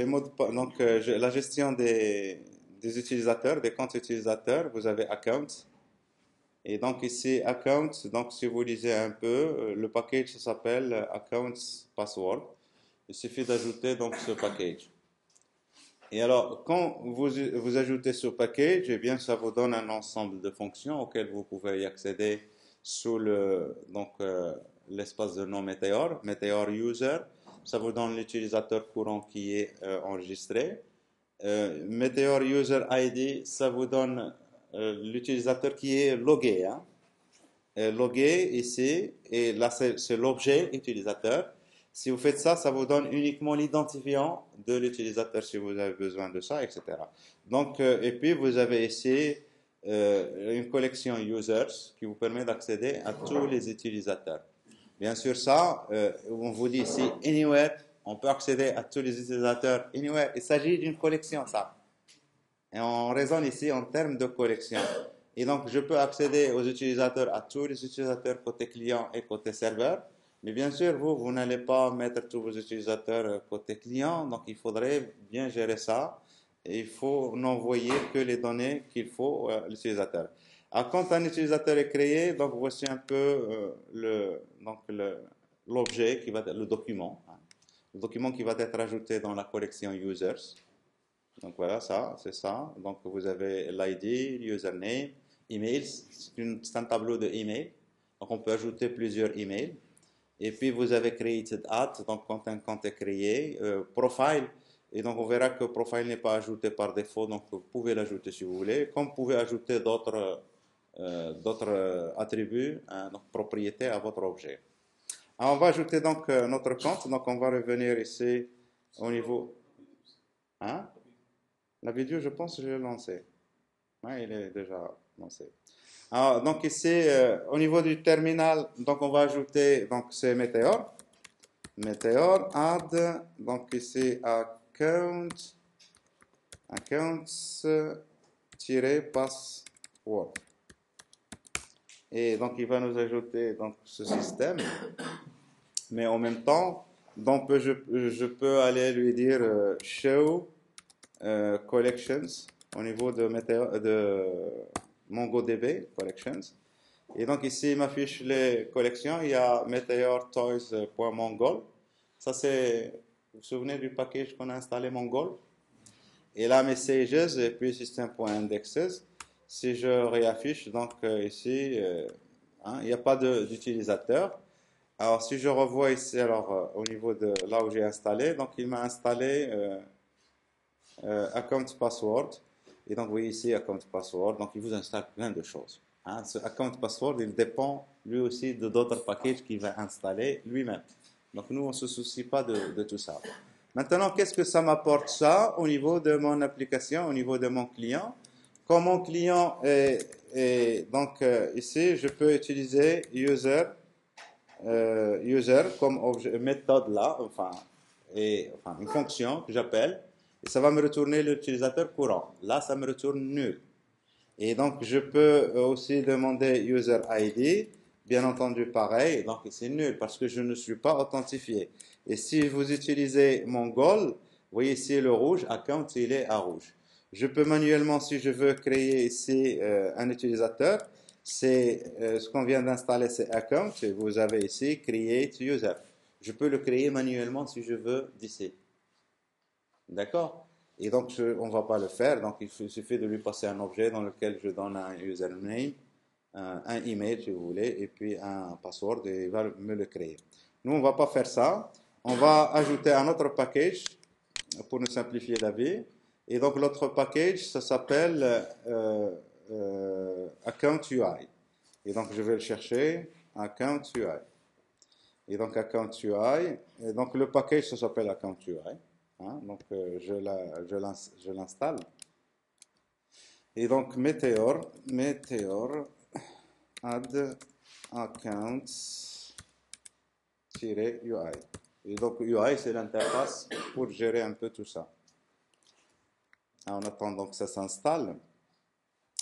mots donc la gestion des utilisateurs, des comptes utilisateurs, vous avez account. Et donc ici, account, donc si vous lisez un peu, le package s'appelle accounts password. Il suffit d'ajouter donc ce package. Et alors, quand vous ajoutez ce package, eh bien, ça vous donne un ensemble de fonctions auxquelles vous pouvez y accéder sous l'espace de nom Meteor, Meteor User. Ça vous donne l'utilisateur courant qui est enregistré. Meteor User ID, ça vous donne l'utilisateur qui est logué, hein. Logué ici, et là c'est l'objet utilisateur. Si vous faites ça, ça vous donne uniquement l'identifiant de l'utilisateur si vous avez besoin de ça, etc. Donc, et puis vous avez ici une collection users qui vous permet d'accéder à tous les utilisateurs. Bien sûr, ça, on vous dit ici anywhere, on peut accéder à tous les utilisateurs anywhere. Il s'agit d'une collection, ça. Et on raisonne ici en termes de collection. Et donc, je peux accéder aux utilisateurs, à tous les utilisateurs côté client et côté serveur. Mais bien sûr, vous n'allez pas mettre tous vos utilisateurs côté client. Donc, il faudrait bien gérer ça. Et il faut n'envoyer que les données qu'il faut à l'utilisateur. Alors, quand un utilisateur est créé, donc voici un peu l'objet qui va être le document. Hein. Le document qui va être ajouté dans la collection users. Donc voilà, ça, c'est ça. Donc vous avez l'ID, l'username, email, c'est un tableau de email. Donc on peut ajouter plusieurs emails. Et puis vous avez created at, donc quand un compte est créé, profile. Et donc on verra que profile n'est pas ajouté par défaut, donc vous pouvez l'ajouter si vous voulez. Comme vous pouvez ajouter d'autres attributs, hein, donc propriétés à votre objet. Alors on va ajouter donc notre compte. Donc on va revenir ici au niveau. Hein? La vidéo, je pense que je l'ai lancée. Ouais, il est déjà lancé. Alors, donc ici, au niveau du terminal, donc on va ajouter, donc c'est Meteor. Meteor add, donc ici accounts-password. Et donc il va nous ajouter donc ce système. Mais en même temps, donc je peux aller lui dire show collections au niveau de MongoDB collections. Et donc ici, il m'affiche les collections. Il y a meteortoys.mongol. Ça, c'est, vous vous souvenez du package qu'on a installé Mongol? Et là, messages et puis system.indexes. Si je réaffiche, donc ici, hein, il n'y a pas d'utilisateur. Alors, si je revois ici, alors au niveau de là où j'ai installé, donc il m'a installé account password. Et donc, vous voyez ici account password. Donc, il vous installe plein de choses. Hein. Ce account password, il dépend lui aussi de d'autres packages qu'il va installer lui-même. Donc, nous, on ne se soucie pas de tout ça. Maintenant, qu'est-ce que ça m'apporte ça au niveau de mon application, au niveau de mon client? Comme mon client est donc ici, je peux utiliser user comme objet, méthode là, enfin une fonction que j'appelle, et ça va me retourner l'utilisateur courant. Là, ça me retourne nul. Et donc, je peux aussi demander user ID, bien entendu pareil, donc c'est nul parce que je ne suis pas authentifié. Et si vous utilisez Mongol, vous voyez ici le rouge, account, il est à rouge. Je peux manuellement, si je veux créer ici un utilisateur, c'est ce qu'on vient d'installer, c'est account, et vous avez ici create user. Je peux le créer manuellement si je veux d'ici. D'accord? Et donc, on ne va pas le faire. Donc, il suffit de lui passer un objet dans lequel je donne un username, un email si vous voulez, et puis un password, et il va me le créer. Nous, on ne va pas faire ça. On va ajouter un autre package pour nous simplifier la vie. Et donc, l'autre package, ça s'appelle Account UI. Et donc, je vais le chercher, Account UI. Et donc, Account UI. Et donc, le package, ça s'appelle Account UI. Hein, donc, je l'installe. Et donc, Meteor add accounts-UI. Et donc, UI, c'est l'interface pour gérer un peu tout ça. En attendant que ça s'installe.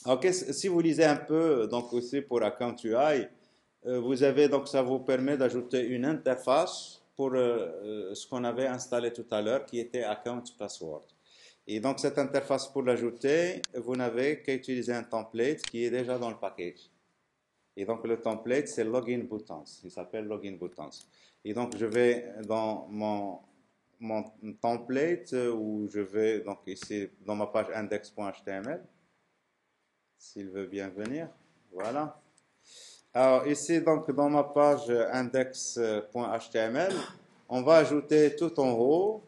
Ok, si vous lisez un peu, donc aussi pour Account UI, vous avez, donc ça vous permet d'ajouter une interface pour ce qu'on avait installé tout à l'heure, qui était account password. Et donc, cette interface, pour l'ajouter, vous n'avez qu'à utiliser un template qui est déjà dans le package. Et donc, le template, c'est Login Buttons. Il s'appelle Login Buttons. Et donc, je vais dans mon template, où je vais, donc ici, dans ma page index.html, s'il veut bien venir. Voilà. Alors, ici, donc, dans ma page index.html, on va ajouter tout en haut,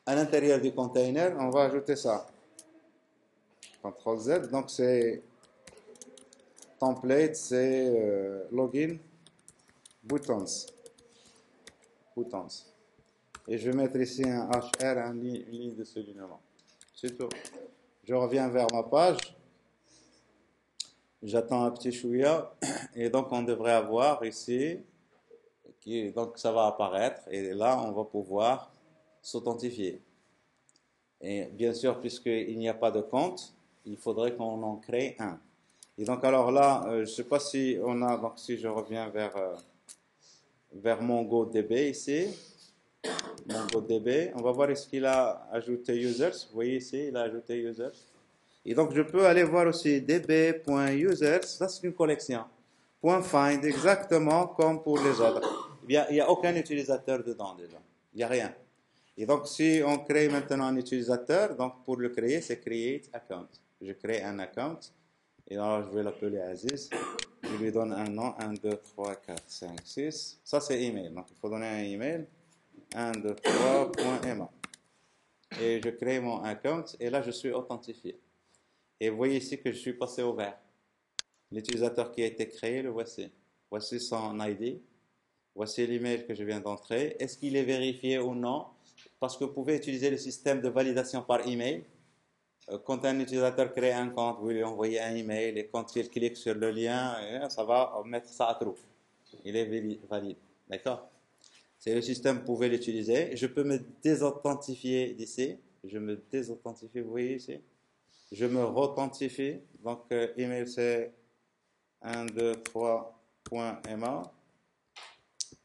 à l'intérieur du container, on va ajouter ça. CTRL Z, donc c'est template, c'est login buttons. Et je vais mettre ici un HR, une ligne de soulignement. C'est tout. Je reviens vers ma page. J'attends un petit chouïa. Et donc, on devrait avoir ici, donc ça va apparaître. Et là, on va pouvoir s'authentifier. Et bien sûr, puisqu'il n'y a pas de compte, il faudrait qu'on en crée un. Et donc, alors là, je ne sais pas si on a, donc si je reviens vers MongoDB ici, MongoDB, on va voir est-ce qu'il a ajouté users. Vous voyez ici, il a ajouté users. Et donc, je peux aller voir aussi db.users, ça c'est une collection. .find, exactement comme pour les autres. Il n'y a aucun utilisateur dedans déjà. Il n'y a rien. Et donc, si on crée maintenant un utilisateur, donc pour le créer, c'est create account. Je crée un account. Et alors, je vais l'appeler Aziz. Je lui donne un nom, 1, 2, 3, 4, 5, 6. Ça, c'est email. Donc, il faut donner un email. 1, 2, 3.ma. Et je crée mon account. Et là, je suis authentifié. Et vous voyez ici que je suis passé au vert. L'utilisateur qui a été créé, le voici. Voici son ID. Voici l'email que je viens d'entrer. Est-ce qu'il est vérifié ou non? Parce que vous pouvez utiliser le système de validation par email. Quand un utilisateur crée un compte, vous lui envoyez un email et quand il clique sur le lien, ça va mettre ça à true. Il est valide. D'accord? C'est le système, vous pouvez l'utiliser. Je peux me désauthentifier d'ici. Je me désauthentifie, vous voyez ici. Je me reauthentifie. Donc, email c'est 123.ma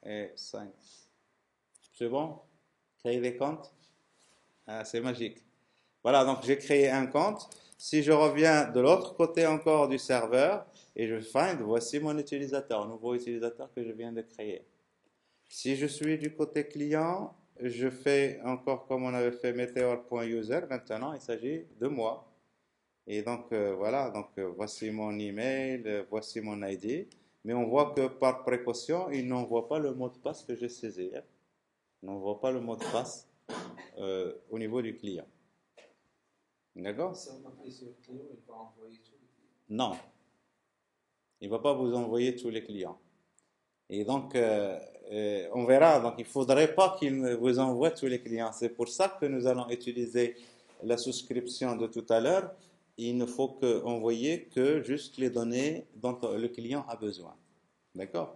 et 5. C'est bon? Créer des comptes? Ah, c'est magique. Voilà, donc j'ai créé un compte. Si je reviens de l'autre côté encore du serveur et je find, voici mon utilisateur, nouveau utilisateur que je viens de créer. Si je suis du côté client, je fais encore comme on avait fait meteor.user. Maintenant, il s'agit de moi. Et donc, voilà, donc voici mon email, voici mon ID. Mais on voit que par précaution, il n'envoie pas le mot de passe que j'ai saisi. Il n'envoie pas le mot de passe au niveau du client. D'accord? Si on appuie sur le client, il va envoyer tous les clients. Non. Il ne va pas vous envoyer tous les clients. Et donc, on verra. Donc, il ne faudrait pas qu'il vous envoie tous les clients. C'est pour ça que nous allons utiliser la souscription de tout à l'heure. Il ne faut envoyer que juste les données dont le client a besoin. D'accord?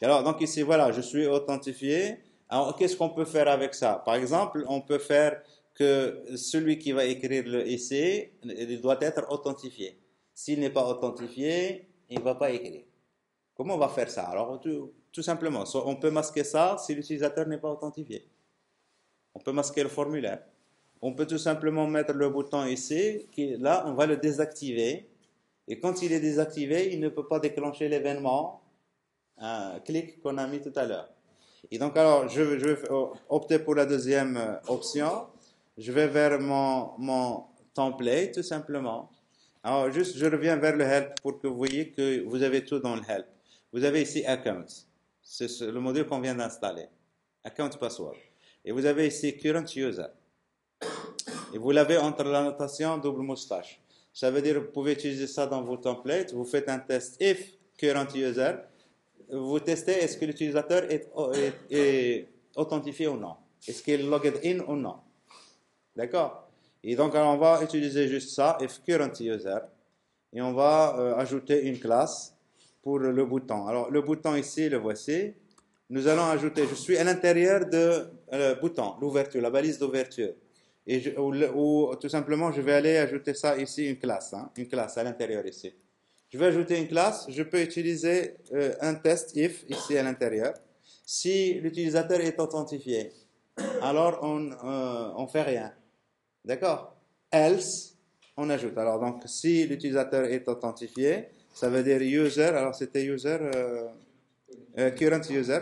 Alors, donc ici, voilà, je suis authentifié. Alors, qu'est-ce qu'on peut faire avec ça? Par exemple, on peut faire que celui qui va écrire le essai, il doit être authentifié. S'il n'est pas authentifié, il ne va pas écrire. Comment on va faire ça? Alors, tout simplement, on peut masquer ça si l'utilisateur n'est pas authentifié. On peut masquer le formulaire. On peut tout simplement mettre le bouton ici, qui là, on va le désactiver. Et quand il est désactivé, il ne peut pas déclencher l'événement clic qu'on a mis tout à l'heure. Et donc, alors, je vais opter pour la deuxième option. Je vais vers mon template, tout simplement. Alors, juste, je reviens vers le help pour que vous voyez que vous avez tout dans le help. Vous avez ici account. C'est le module qu'on vient d'installer. Account password. Et vous avez ici current user. Et vous l'avez entre la notation double moustache. Ça veut dire que vous pouvez utiliser ça dans vos templates. Vous faites un test if current user. Vous testez est-ce que l'utilisateur est authentifié ou non. Est-ce qu'il est logged in ou non. D'accord? Et donc, alors, on va utiliser juste ça, if current user. Et on va ajouter une classe pour le bouton. Alors, le bouton ici, le voici. Nous allons ajouter, je suis à l'intérieur de bouton, l'ouverture, la balise d'ouverture. Et ou tout simplement, je vais aller ajouter ça ici, une classe à l'intérieur ici. Je vais ajouter une classe, je peux utiliser un test if ici à l'intérieur. Si l'utilisateur est authentifié, alors on fait rien. D'accord? Else, on ajoute. Alors, donc, si l'utilisateur est authentifié, ça veut dire user. Alors, c'était user, current user.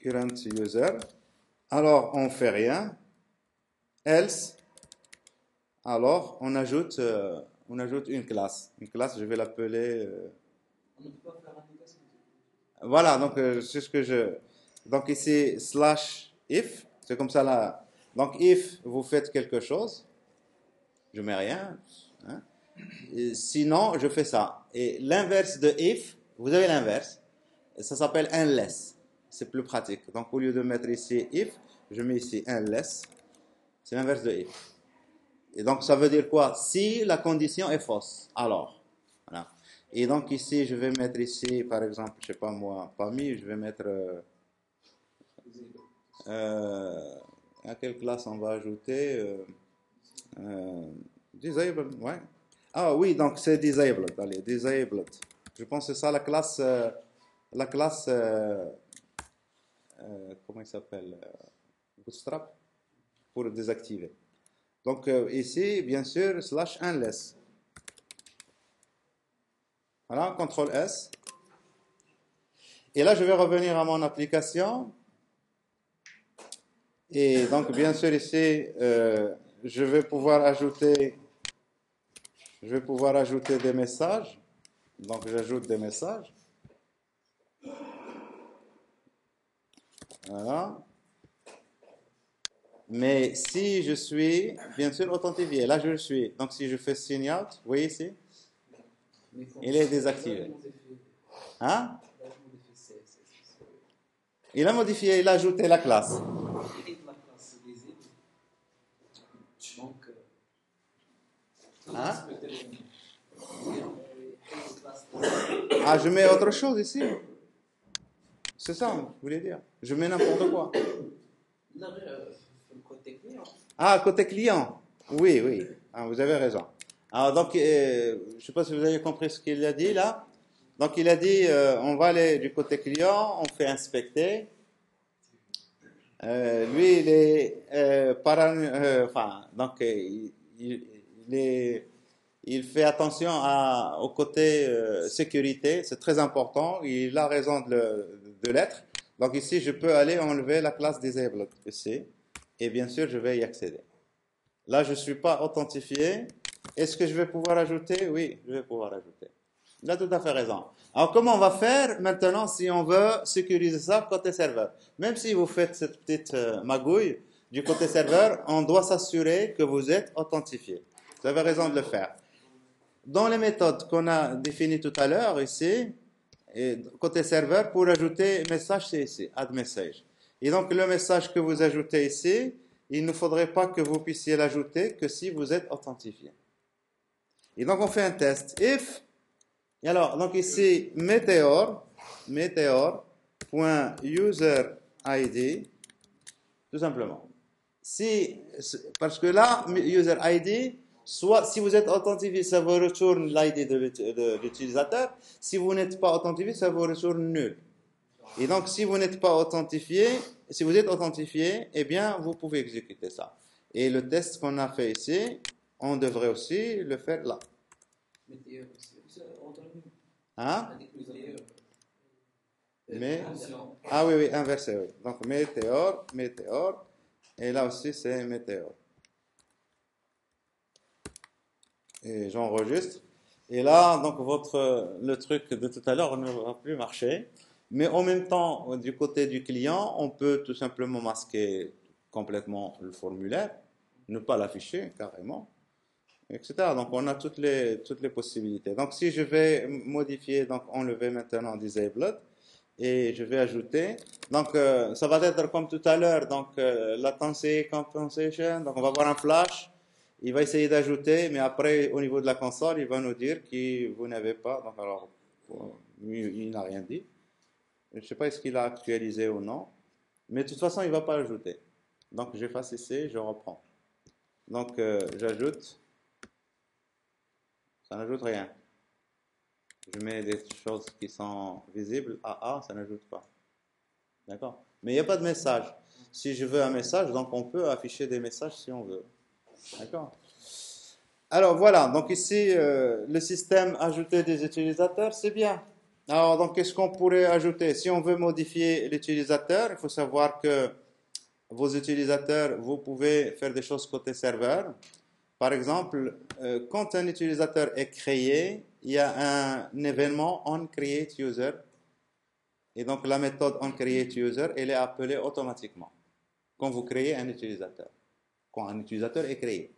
Current user. Alors, on fait rien. Else, alors, on ajoute une classe. Une classe, je vais l'appeler. On ne peut pas faire l'application. Voilà, donc c'est ce que je. Donc ici, slash if, c'est comme ça là. Donc if, vous faites quelque chose, je mets rien. Hein. Et sinon, je fais ça. Et l'inverse de if, vous avez l'inverse. Ça s'appelle unless. C'est plus pratique. Donc au lieu de mettre ici if, je mets ici unless. C'est l'inverse de if. Et donc, ça veut dire quoi? Si la condition est fausse, alors. Voilà. Et donc, ici, je vais mettre ici, par exemple, je sais pas moi, parmi, je vais mettre... à quelle classe on va ajouter disabled, ouais. Ah oui, donc c'est disabled. Allez, disabled. Je pense que c'est ça la classe, comment il s'appelle? Bootstrap, pour désactiver. Donc ici, bien sûr, slash unless. Voilà, CTRL S. Et là, je vais revenir à mon application. Et donc, bien sûr, ici, je vais pouvoir ajouter des messages. Donc, j'ajoute des messages. Voilà. Mais si je suis, bien sûr, authentifié, là je le suis. Donc si je fais sign out, vous voyez ici, il est désactivé. Hein? Il a modifié, il a ajouté la classe. Hein? Ah, je mets autre chose ici. C'est ça, vous voulez dire. Je mets n'importe quoi. Ah, côté client. Oui, oui. Ah, vous avez raison. Alors, donc, je ne sais pas si vous avez compris ce qu'il a dit là. Donc, il a dit, on va aller du côté client, on fait inspecter. Lui, il est donc, il fait attention au côté sécurité, c'est très important. Il a raison de l'être. Donc ici, je peux aller enlever la classe disabled ici, et bien sûr, je vais y accéder. Là, je ne suis pas authentifié. Est-ce que je vais pouvoir ajouter? Oui, je vais pouvoir ajouter. Il a tout à fait raison. Alors, comment on va faire maintenant si on veut sécuriser ça côté serveur? Même si vous faites cette petite magouille du côté serveur, on doit s'assurer que vous êtes authentifié. Vous avez raison de le faire. Dans les méthodes qu'on a définies tout à l'heure ici, et côté serveur, pour ajouter message, c'est ici, add message. Et donc, le message que vous ajoutez ici, il ne faudrait pas que vous puissiez l'ajouter que si vous êtes authentifié. Et donc, on fait un test. If, et alors, donc ici, meteor.userID, tout simplement. Parce que là, userID, soit si vous êtes authentifié, ça vous retourne l'ID de l'utilisateur. Si vous n'êtes pas authentifié, ça vous retourne nul. Et donc, si vous n'êtes pas authentifié, si vous êtes authentifié, eh bien, vous pouvez exécuter ça. Et le test qu'on a fait ici, on devrait aussi le faire là. Hein? Mais, ah oui, inversé, oui. Donc, météore, et là aussi, c'est météore. Et j'enregistre. Et là, donc, le truc de tout à l'heure ne va plus marcher. Mais en même temps, du côté du client, on peut tout simplement masquer complètement le formulaire, ne pas l'afficher carrément, etc. Donc, on a toutes les possibilités. Donc, si je vais modifier, donc enlever maintenant disabled, et je vais ajouter. Donc, ça va être comme tout à l'heure. Donc, latency compensation. Donc, on va avoir un flash. Il va essayer d'ajouter, mais après, au niveau de la console, il va nous dire que vous n'avez pas. Donc, alors, il n'a rien dit. Je ne sais pas est-ce qu'il a actualisé ou non. Mais de toute façon, il ne va pas ajouter. Donc, j'efface ici, je reprends. Donc, j'ajoute. Ça n'ajoute rien. Je mets des choses qui sont visibles. AA, ça n'ajoute pas. D'accord? Mais il n'y a pas de message. Si je veux un message, donc on peut afficher des messages si on veut. D'accord? Alors voilà, donc ici, le système ajouter des utilisateurs, c'est bien. Alors, donc, qu'est-ce qu'on pourrait ajouter? Si on veut modifier l'utilisateur, il faut savoir que vos utilisateurs, vous pouvez faire des choses côté serveur. Par exemple, quand un utilisateur est créé, il y a un événement onCreateUser. Et donc, la méthode onCreateUser, elle est appelée automatiquement quand vous créez un utilisateur, quand un utilisateur est créé.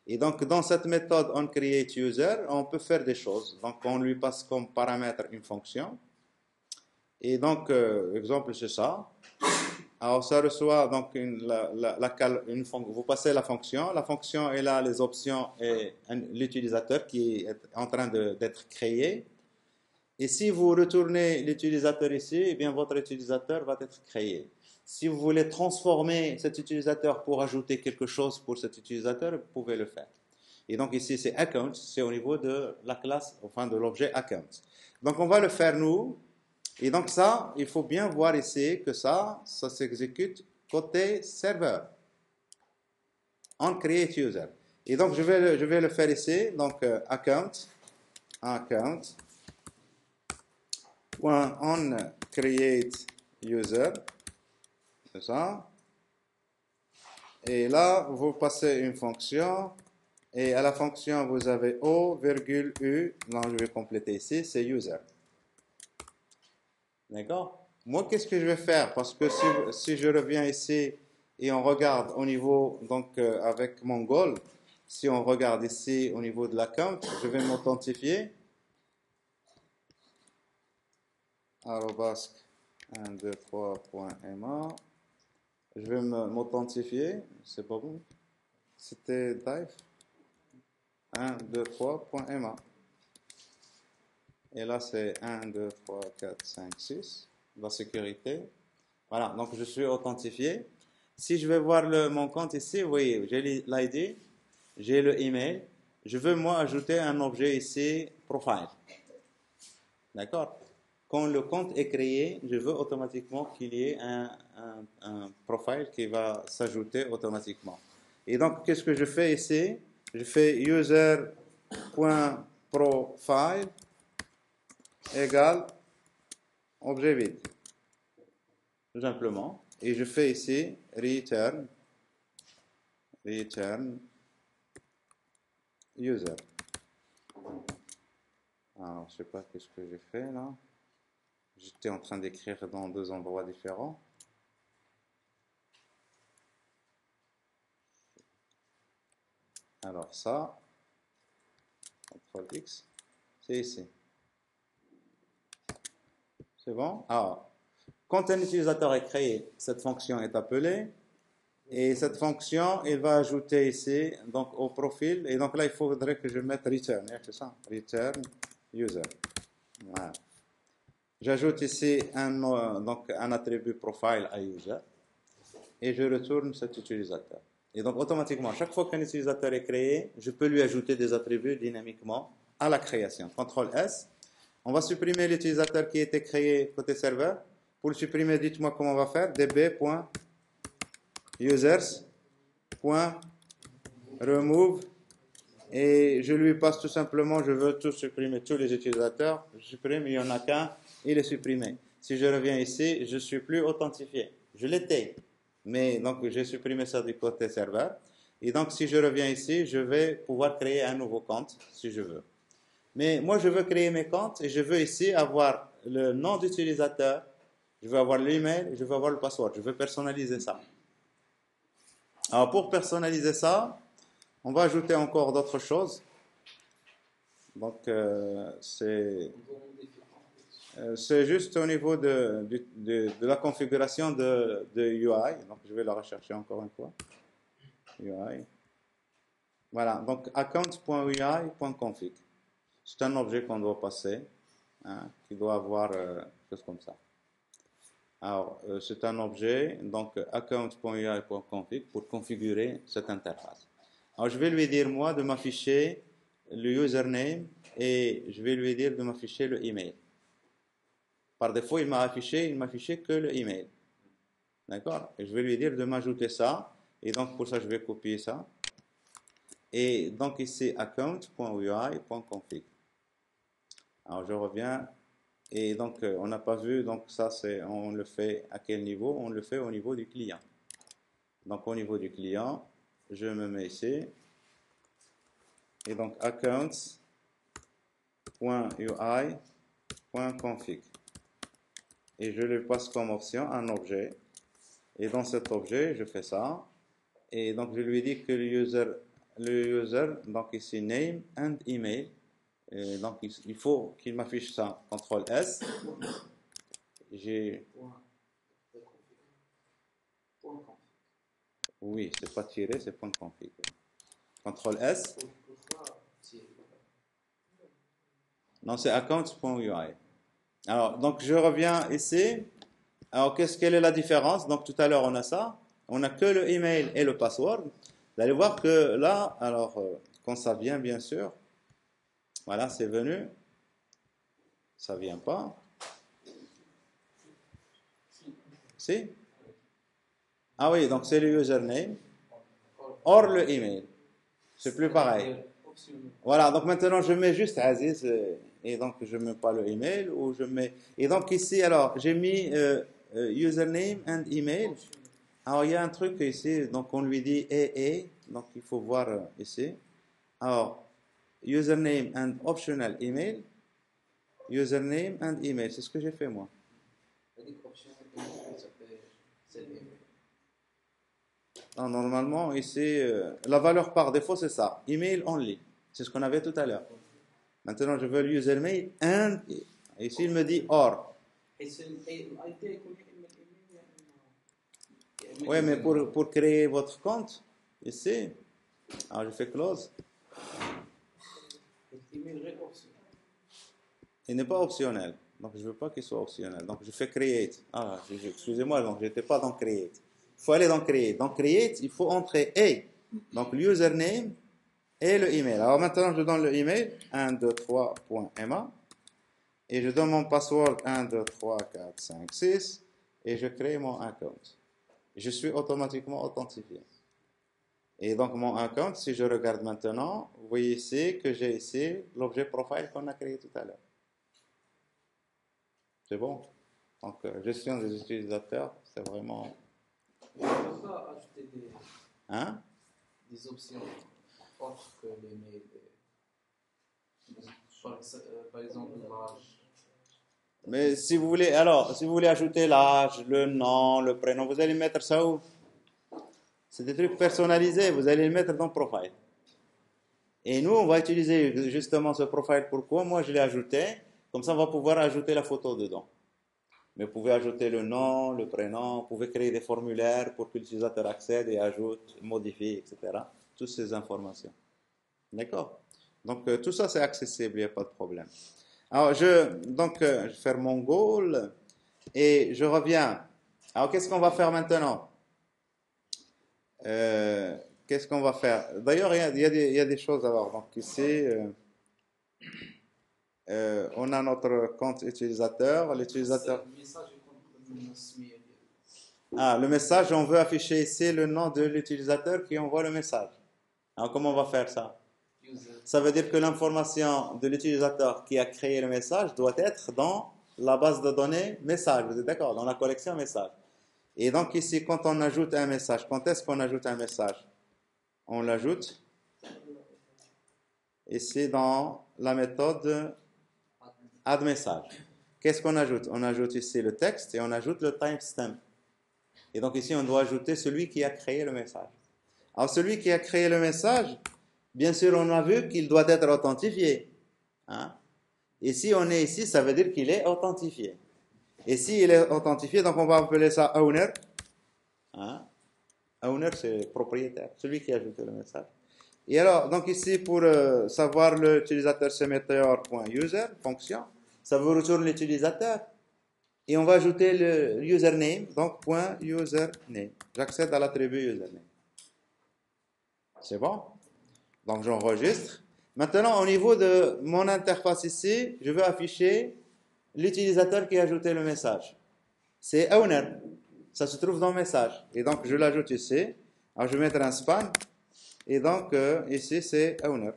Et donc, dans cette méthode onCreateUser, on peut faire des choses. Donc, on lui passe comme paramètre une fonction. Et donc, exemple, c'est ça. Alors, ça reçoit donc vous passez la fonction elle a les options et l'utilisateur qui est en train d'être créé. Et si vous retournez l'utilisateur ici, eh bien votre utilisateur va être créé. Si vous voulez transformer cet utilisateur pour ajouter quelque chose pour cet utilisateur, vous pouvez le faire. Et donc ici c'est account, c'est au niveau de la classe, enfin de l'objet account. Donc on va le faire nous. Et donc ça, il faut bien voir ici que ça s'exécute côté serveur. On create user. Et donc je vais le faire ici. Donc account on create user. C'est ça. Et là, vous passez une fonction. Et à la fonction, vous avez O, virgule, U. Non, je vais compléter ici, c'est user. D'accord? Moi, qu'est-ce que je vais faire? Parce que si je reviens ici et on regarde au niveau, donc avec mon goal, si on regarde ici au niveau de l'account, je vais m'authentifier. Arrobasque 123.ma. Je vais m'authentifier. C'est pas bon. C'était dive 123.ma. Et là, c'est 1, 2, 3, 4, 5, 6. La sécurité. Voilà, donc je suis authentifié. Si je vais voir mon compte ici, vous voyez, j'ai l'ID, j'ai le email. Je veux, moi, ajouter un objet ici, profile. D'accord? Quand le compte est créé, je veux automatiquement qu'il y ait un profile qui va s'ajouter automatiquement. Et donc, qu'est-ce que je fais ici? Je fais user.profile égale objet vide. Tout simplement. Et je fais ici return user. Alors, je sais pas qu'est-ce que j'ai fait là. J'étais en train d'écrire dans deux endroits différents. Alors ça, CTRL X, c'est ici. C'est bon? Alors, quand un utilisateur est créé, cette fonction est appelée. Et cette fonction, elle va ajouter ici, donc au profil. Et donc là, il faudrait que je mette return. C'est ça? Return user. Voilà. J'ajoute ici donc un attribut profile à user. Et je retourne cet utilisateur. Et donc, automatiquement, chaque fois qu'un utilisateur est créé, je peux lui ajouter des attributs dynamiquement à la création. CTRL S. On va supprimer l'utilisateur qui était créé côté serveur. Pour le supprimer, dites-moi comment on va faire. db.users.remove. Et je lui passe tout simplement, je veux tout supprimer, tous les utilisateurs. Je supprime, il n'y en a qu'un, il est supprimé. Si je reviens ici, je ne suis plus authentifié. Je l'étais. Mais donc, j'ai supprimé ça du côté serveur. Et donc, si je reviens ici, je vais pouvoir créer un nouveau compte, si je veux. Mais moi, je veux créer mes comptes et je veux ici avoir le nom d'utilisateur, je veux avoir l'email, je veux avoir le password. Je veux personnaliser ça. Alors, pour personnaliser ça, on va ajouter encore d'autres choses. Donc, c'est juste au niveau de la configuration de UI. Donc, je vais la rechercher encore une fois. UI. Voilà, donc account.ui.config. C'est un objet qu'on doit passer, hein, qui doit avoir quelque chose comme ça. Alors, c'est un objet, donc account.ui.config pour configurer cette interface. Alors, je vais lui dire, moi, de m'afficher le username et je vais lui dire de m'afficher le email. Par défaut, il m'affichait que le email. D'accord? Et je vais lui dire de m'ajouter ça. Et donc, pour ça, je vais copier ça. Et donc, ici, account.ui.config. Alors, je reviens. Et donc, on n'a pas vu. Donc, ça, on le fait à quel niveau? On le fait au niveau du client. Donc, au niveau du client, je me mets ici. Et donc, accounts.ui.config. Et je le passe comme option un objet. Et dans cet objet, je fais ça. Et donc, je lui dis que le user, donc ici, name and email. Et donc, il faut qu'il m'affiche ça. CTRL S. J'ai. Oui, c'est pas tiré, c'est point config. CTRL S. Non, c'est accounts.ui. Alors, donc, je reviens ici. Alors, quelle est la différence? Donc, tout à l'heure, on a ça. On n'a que le email et le password. Vous allez voir que là, alors, quand ça vient, bien sûr, voilà, c'est venu. Ça vient pas. Si? Ah oui, donc c'est le username. Or le email. C'est plus pareil. Voilà, donc maintenant, je mets juste Aziz. Et donc, je ne mets pas le email. Ou je mets... Et donc, ici, alors, j'ai mis username and email. Alors, il y a un truc ici, donc on lui dit AA, donc il faut voir ici. Alors, username and optional email, username and email, c'est ce que j'ai fait moi. Alors, normalement, ici, la valeur par défaut, c'est ça, email only, c'est ce qu'on avait tout à l'heure. Maintenant, je veux l'username and, ici, il me dit or. Oui, mais pour créer votre compte, ici, alors je fais close. Il n'est pas optionnel. Donc, je ne veux pas qu'il soit optionnel. Donc, je fais create. Ah, excusez-moi, donc je n'étais pas dans create. Il faut aller dans create. Dans create, il faut entrer A. Donc, l'username et le email. Alors, maintenant, je donne le email 123.ma et je donne mon password 1, 2, 3, 4, 5, 6 et je crée mon account. Je suis automatiquement authentifié. Et donc, mon account, si je regarde maintenant, vous voyez ici que j'ai ici l'objet profile qu'on a créé tout à l'heure. C'est bon? Donc, gestion des utilisateurs, c'est vraiment... On ne peut pas ajouter des options autres que les mails. Par exemple, l'âge. Mais si vous voulez, alors, si vous voulez ajouter l'âge, le nom, le prénom, vous allez mettre ça où? C'est des trucs personnalisés, vous allez le mettre dans Profile. Et nous, on va utiliser justement ce profile. Pourquoi? Moi, je l'ai ajouté. Comme ça, on va pouvoir ajouter la photo dedans. Mais vous pouvez ajouter le nom, le prénom, vous pouvez créer des formulaires pour que l'utilisateur accède et ajoute, modifie, etc. Toutes ces informations. D'accord? Donc, tout ça, c'est accessible, il n'y a pas de problème. Alors, je vais faire mon goal et je reviens. Alors, qu'est-ce qu'on va faire maintenant? Qu'est-ce qu'on va faire? D'ailleurs, il y a des choses à voir. Donc, ici, on a notre compte utilisateur. L'utilisateur. Ah, le message, on veut afficher ici le nom de l'utilisateur qui envoie le message. Alors, comment on va faire ça? Ça veut dire que l'information de l'utilisateur qui a créé le message doit être dans la base de données message. Vous êtes d'accord? Dans la collection message. Et donc ici, quand on ajoute un message, quand est-ce qu'on ajoute un message? On l'ajoute ici dans la méthode addMessage. Qu'est-ce qu'on ajoute? On ajoute ici le texte et on ajoute le timestamp. Et donc ici, on doit ajouter celui qui a créé le message. Alors celui qui a créé le message, bien sûr, on a vu qu'il doit être authentifié. Hein? Et si on est ici, ça veut dire qu'il est authentifié. Et s'il est authentifié, donc on va appeler ça owner. Hein? Owner, c'est propriétaire, celui qui a ajouté le message. Et alors, donc ici, pour savoir l'utilisateur, c'est meteor.user, fonction. Ça vous retourne l'utilisateur. Et on va ajouter le username, donc .username. J'accède à l'attribut username. C'est bon? Donc j'enregistre. Maintenant, au niveau de mon interface ici, je veux afficher l'utilisateur qui a ajouté le message. C'est owner. Ça se trouve dans le message. Et donc, je l'ajoute ici. Alors, je vais mettre un span. Et donc, ici, c'est owner.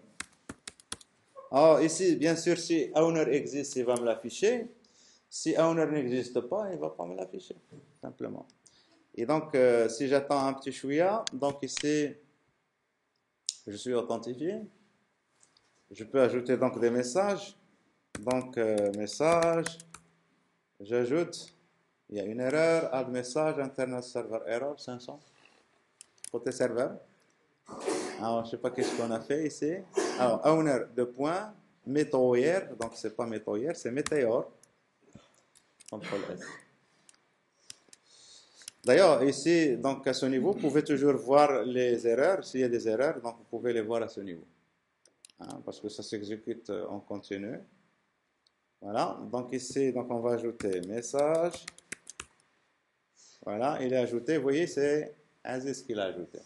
Alors, ici, bien sûr, si owner existe, il va me l'afficher. Si owner n'existe pas, il ne va pas me l'afficher. Simplement. Et donc, si j'attends un petit chouïa, donc ici, je suis authentifié. Je peux ajouter donc des messages. Donc, message, j'ajoute, il y a une erreur, add message, internet server error 500, côté serveur. Alors, je ne sais pas qu'est-ce qu'on a fait ici. Alors, owner de point, météor, donc c'est pas météor, c'est météor. CTRL S. D'ailleurs, ici, donc à ce niveau, vous pouvez toujours voir les erreurs. S'il y a des erreurs, donc vous pouvez les voir à ce niveau. Hein, parce que ça s'exécute en continu. Voilà, donc ici, donc on va ajouter message. Voilà, il est ajouté. Vous voyez, c'est Aziz qui l'a ajouté.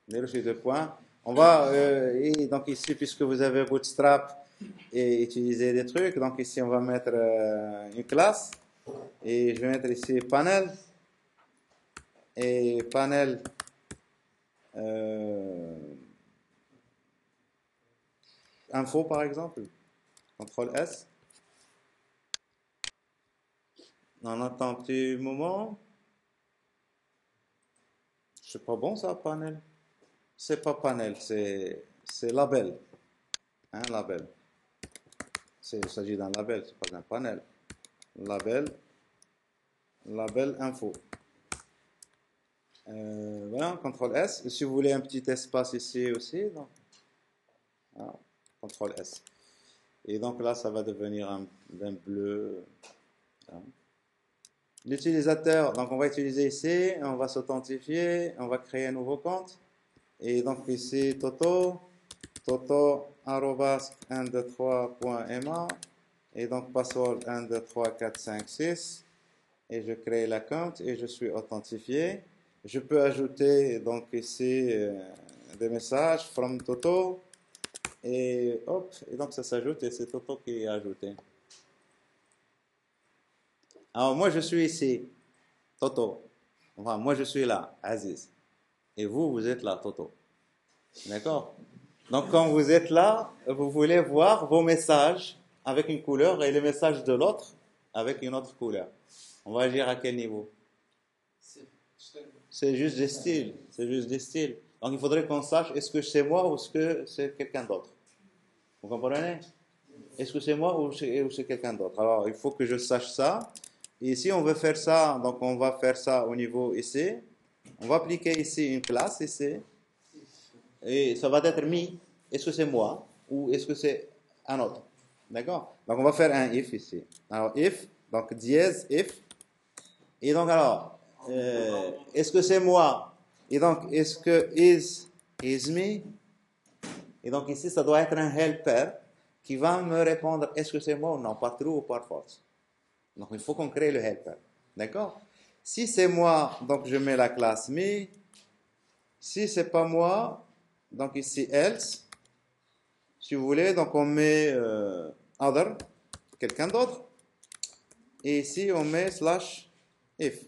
Les reçus de points. On va, et donc ici, puisque vous avez Bootstrap et utiliser des trucs, donc ici, on va mettre une classe. Et je vais mettre ici panel. Et panel info, par exemple. CTRL S. On attend un petit moment. C'est pas bon ça, panel. C'est pas panel, c'est label. Hein, label. Il s'agit d'un label, c'est pas d'un panel. Label. Label info. Voilà, CTRL S. Et si vous voulez un petit espace ici aussi, donc, voilà, CTRL S. Et donc là, ça va devenir un bleu. Voilà. L'utilisateur, donc on va utiliser ici, on va s'authentifier, on va créer un nouveau compte. Et donc ici, Toto, toto@123.ma, et donc password 123456, et je crée la compte et je suis authentifié. Je peux ajouter donc ici des messages from Toto, et hop, et donc ça s'ajoute et c'est Toto qui est ajouté. Alors moi je suis ici, Toto. Enfin, moi je suis là, Aziz. Et vous, vous êtes là, Toto. D'accord? Donc quand vous êtes là, vous voulez voir vos messages avec une couleur et les messages de l'autre avec une autre couleur. On va agir à quel niveau? C'est juste des styles. C'est juste des styles. Donc il faudrait qu'on sache est-ce que c'est moi ou est-ce que c'est quelqu'un d'autre. Vous comprenez? Est-ce que c'est moi ou c'est quelqu'un d'autre? Alors il faut que je sache ça. Et ici on veut faire ça, donc on va faire ça au niveau ici. On va appliquer ici une classe ici. Et ça va être mis. Est-ce que c'est moi ou est-ce que c'est un autre? D'accord? Donc on va faire un if ici. Alors if, donc dièse if. Et donc alors, est-ce que c'est moi? Et donc est-ce que is me? Et donc ici ça doit être un helper qui va me répondre est-ce que c'est moi ou non, par true ou par false. Donc il faut qu'on crée le helper. D'accord? Si c'est moi, donc je mets la classe me. Si c'est pas moi, donc ici else, si vous voulez, donc on met other, quelqu'un d'autre, et ici on met slash if.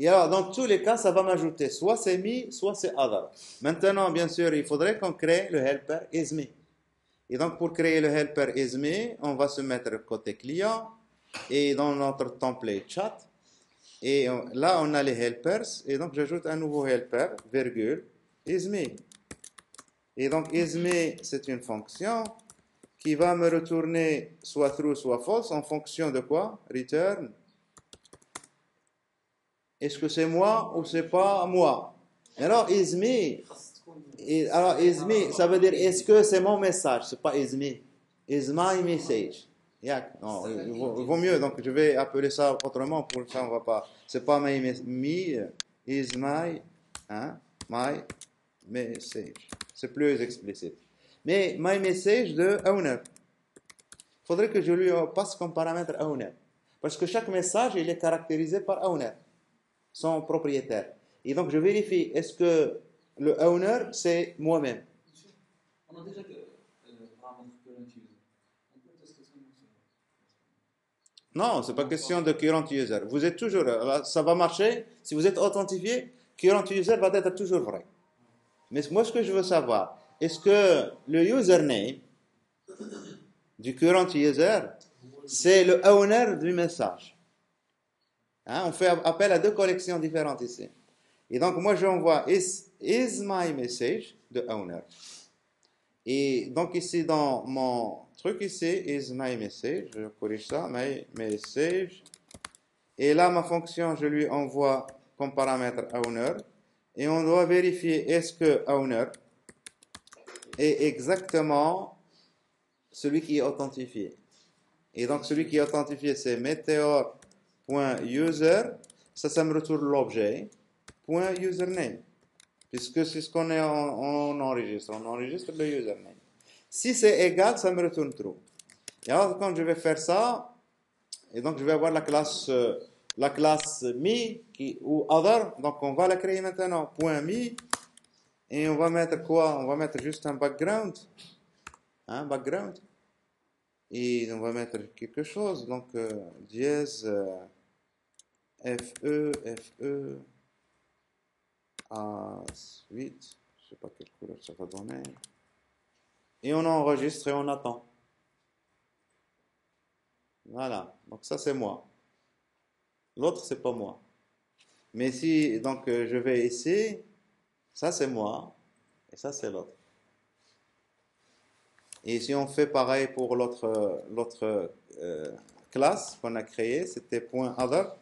Et alors dans tous les cas, ça va m'ajouter soit c'est me, soit c'est other. Maintenant, bien sûr, il faudrait qu'on crée le helper is me. Et donc pour créer le helper is me, on va se mettre côté client et dans notre template chat. Et là, on a les helpers, et donc j'ajoute un nouveau helper, virgule, isme. Et donc isme, c'est une fonction qui va me retourner soit true, soit false, en fonction de quoi? Return. Est-ce que c'est moi ou c'est pas moi? Alors isme, ça veut dire est-ce que c'est mon message? C'est pas isme. Is my message. Non, il vaut mieux, donc je vais appeler ça autrement, pour ça on va pas. C'est pas my me, is my, hein, my message. C'est plus explicite. Mais my message de owner. Il faudrait que je lui passe comme paramètre owner. Parce que chaque message, il est caractérisé par owner, son propriétaire. Et donc je vérifie, est-ce que le owner, c'est moi-même? On a déjà que paramètre current user. On peut tester ça sur. Non, c'est pas question de current user. Vous êtes toujours, ça va marcher. Si vous êtes authentifié, current user va être toujours vrai. Mais moi, ce que je veux savoir, est-ce que le username du current user, c'est le owner du message? Hein, on fait appel à deux collections différentes ici. Et donc, moi, j'envoie is my message de owner. Et donc, ici, dans mon truc ici, is my message, je corrige ça, my message. Et là, ma fonction, je lui envoie comme paramètre owner. Et on doit vérifier est-ce que owner est exactement celui qui est authentifié. Et donc, celui qui est authentifié, c'est meteor.user. Ça me retourne l'objet. .username. Puisque c'est ce qu'on enregistre. On enregistre le username. Si c'est égal, ça me retourne true. Et alors, quand je vais faire ça, et donc je vais avoir la classe me ou other. Donc, on va la créer maintenant. .me. Et on va mettre quoi? On va mettre juste un background. Un background. Et on va mettre quelque chose. Donc, dièse FE, FE. Ensuite, je ne sais pas quelle couleur ça va donner. Et on enregistre et on attend. Voilà. Donc ça c'est moi. L'autre c'est pas moi. Mais si donc je vais ici, ça c'est moi et ça c'est l'autre. Et si on fait pareil pour l'autre classe qu'on a créée, c'était .other.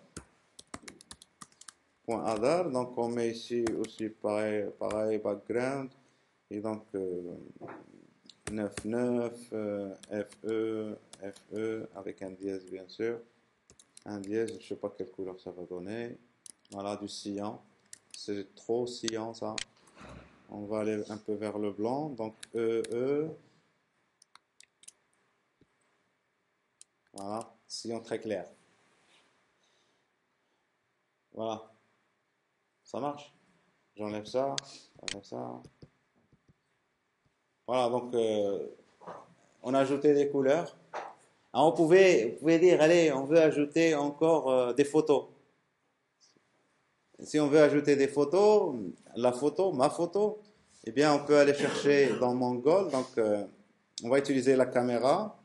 .other. Donc on met ici aussi pareil background. Et donc 99 FE FE avec un dièse bien sûr. Un dièse, je ne sais pas quelle couleur ça va donner. Voilà, du cyan. C'est trop cyan ça. On va aller un peu vers le blanc. Donc E. Voilà, cyan très clair. Voilà. Ça marche. J'enlève ça. J'enlève ça. Voilà, donc on a ajouté des couleurs. Alors, vous pouvez dire, allez, on veut ajouter encore des photos. Si on veut ajouter des photos, ma photo, eh bien, on peut aller chercher dans Mongol. Donc, on va utiliser la caméra.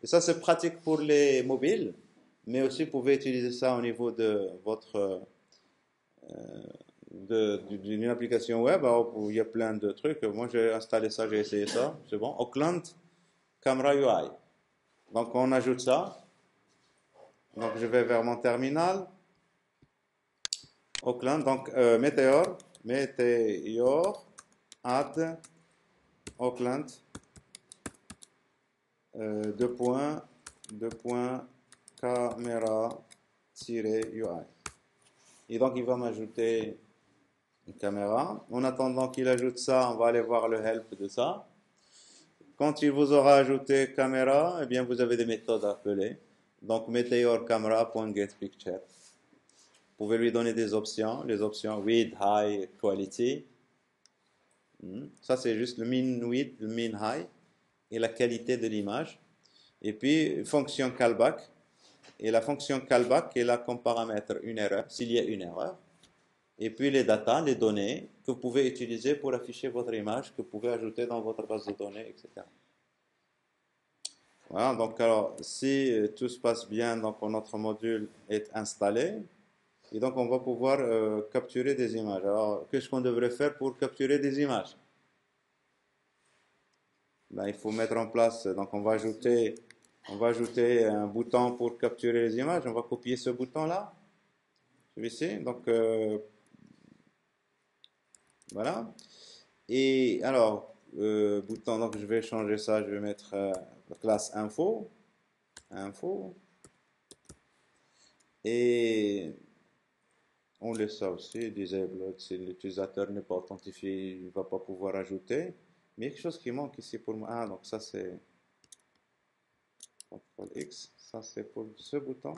Et ça, c'est pratique pour les mobiles. Mais aussi, vous pouvez utiliser ça au niveau de votre d'une application web où il y a plein de trucs. Moi, j'ai installé ça, j'ai essayé ça. C'est bon. Auckland Camera UI. Donc, on ajoute ça. Donc, je vais vers mon terminal. Auckland, donc Meteor, add Auckland, caméra-UI. Et donc il va m'ajouter une caméra. En attendant qu'il ajoute ça, on va aller voir le help de ça. Quand il vous aura ajouté caméra, eh bien vous avez des méthodes à appeler. Donc meteor camera.getPicture. Vous pouvez lui donner des options, les options width, high, quality. Ça, c'est juste le mean width, le mean high et la qualité de l'image. Et puis, fonction callback. Et la fonction callback est là comme paramètre une erreur, s'il y a une erreur. Et puis, les data, les données que vous pouvez utiliser pour afficher votre image, que vous pouvez ajouter dans votre base de données, etc. Voilà, donc alors, si tout se passe bien, donc notre module est installé. Et donc, on va pouvoir capturer des images. Alors, qu'est-ce qu'on devrait faire pour capturer des images? Ben, il faut mettre en place, donc on va ajouter un bouton pour capturer les images. On va copier ce bouton-là, celui-ci. Donc, voilà. Et alors, bouton, donc je vais changer ça. Je vais mettre la classe info. Et on laisse ça aussi, disable. Si l'utilisateur n'est pas authentifié, il ne va pas pouvoir ajouter. Mais il y a quelque chose qui manque ici pour moi. Ah, donc ça c'est CTRL X. Ça c'est pour ce bouton.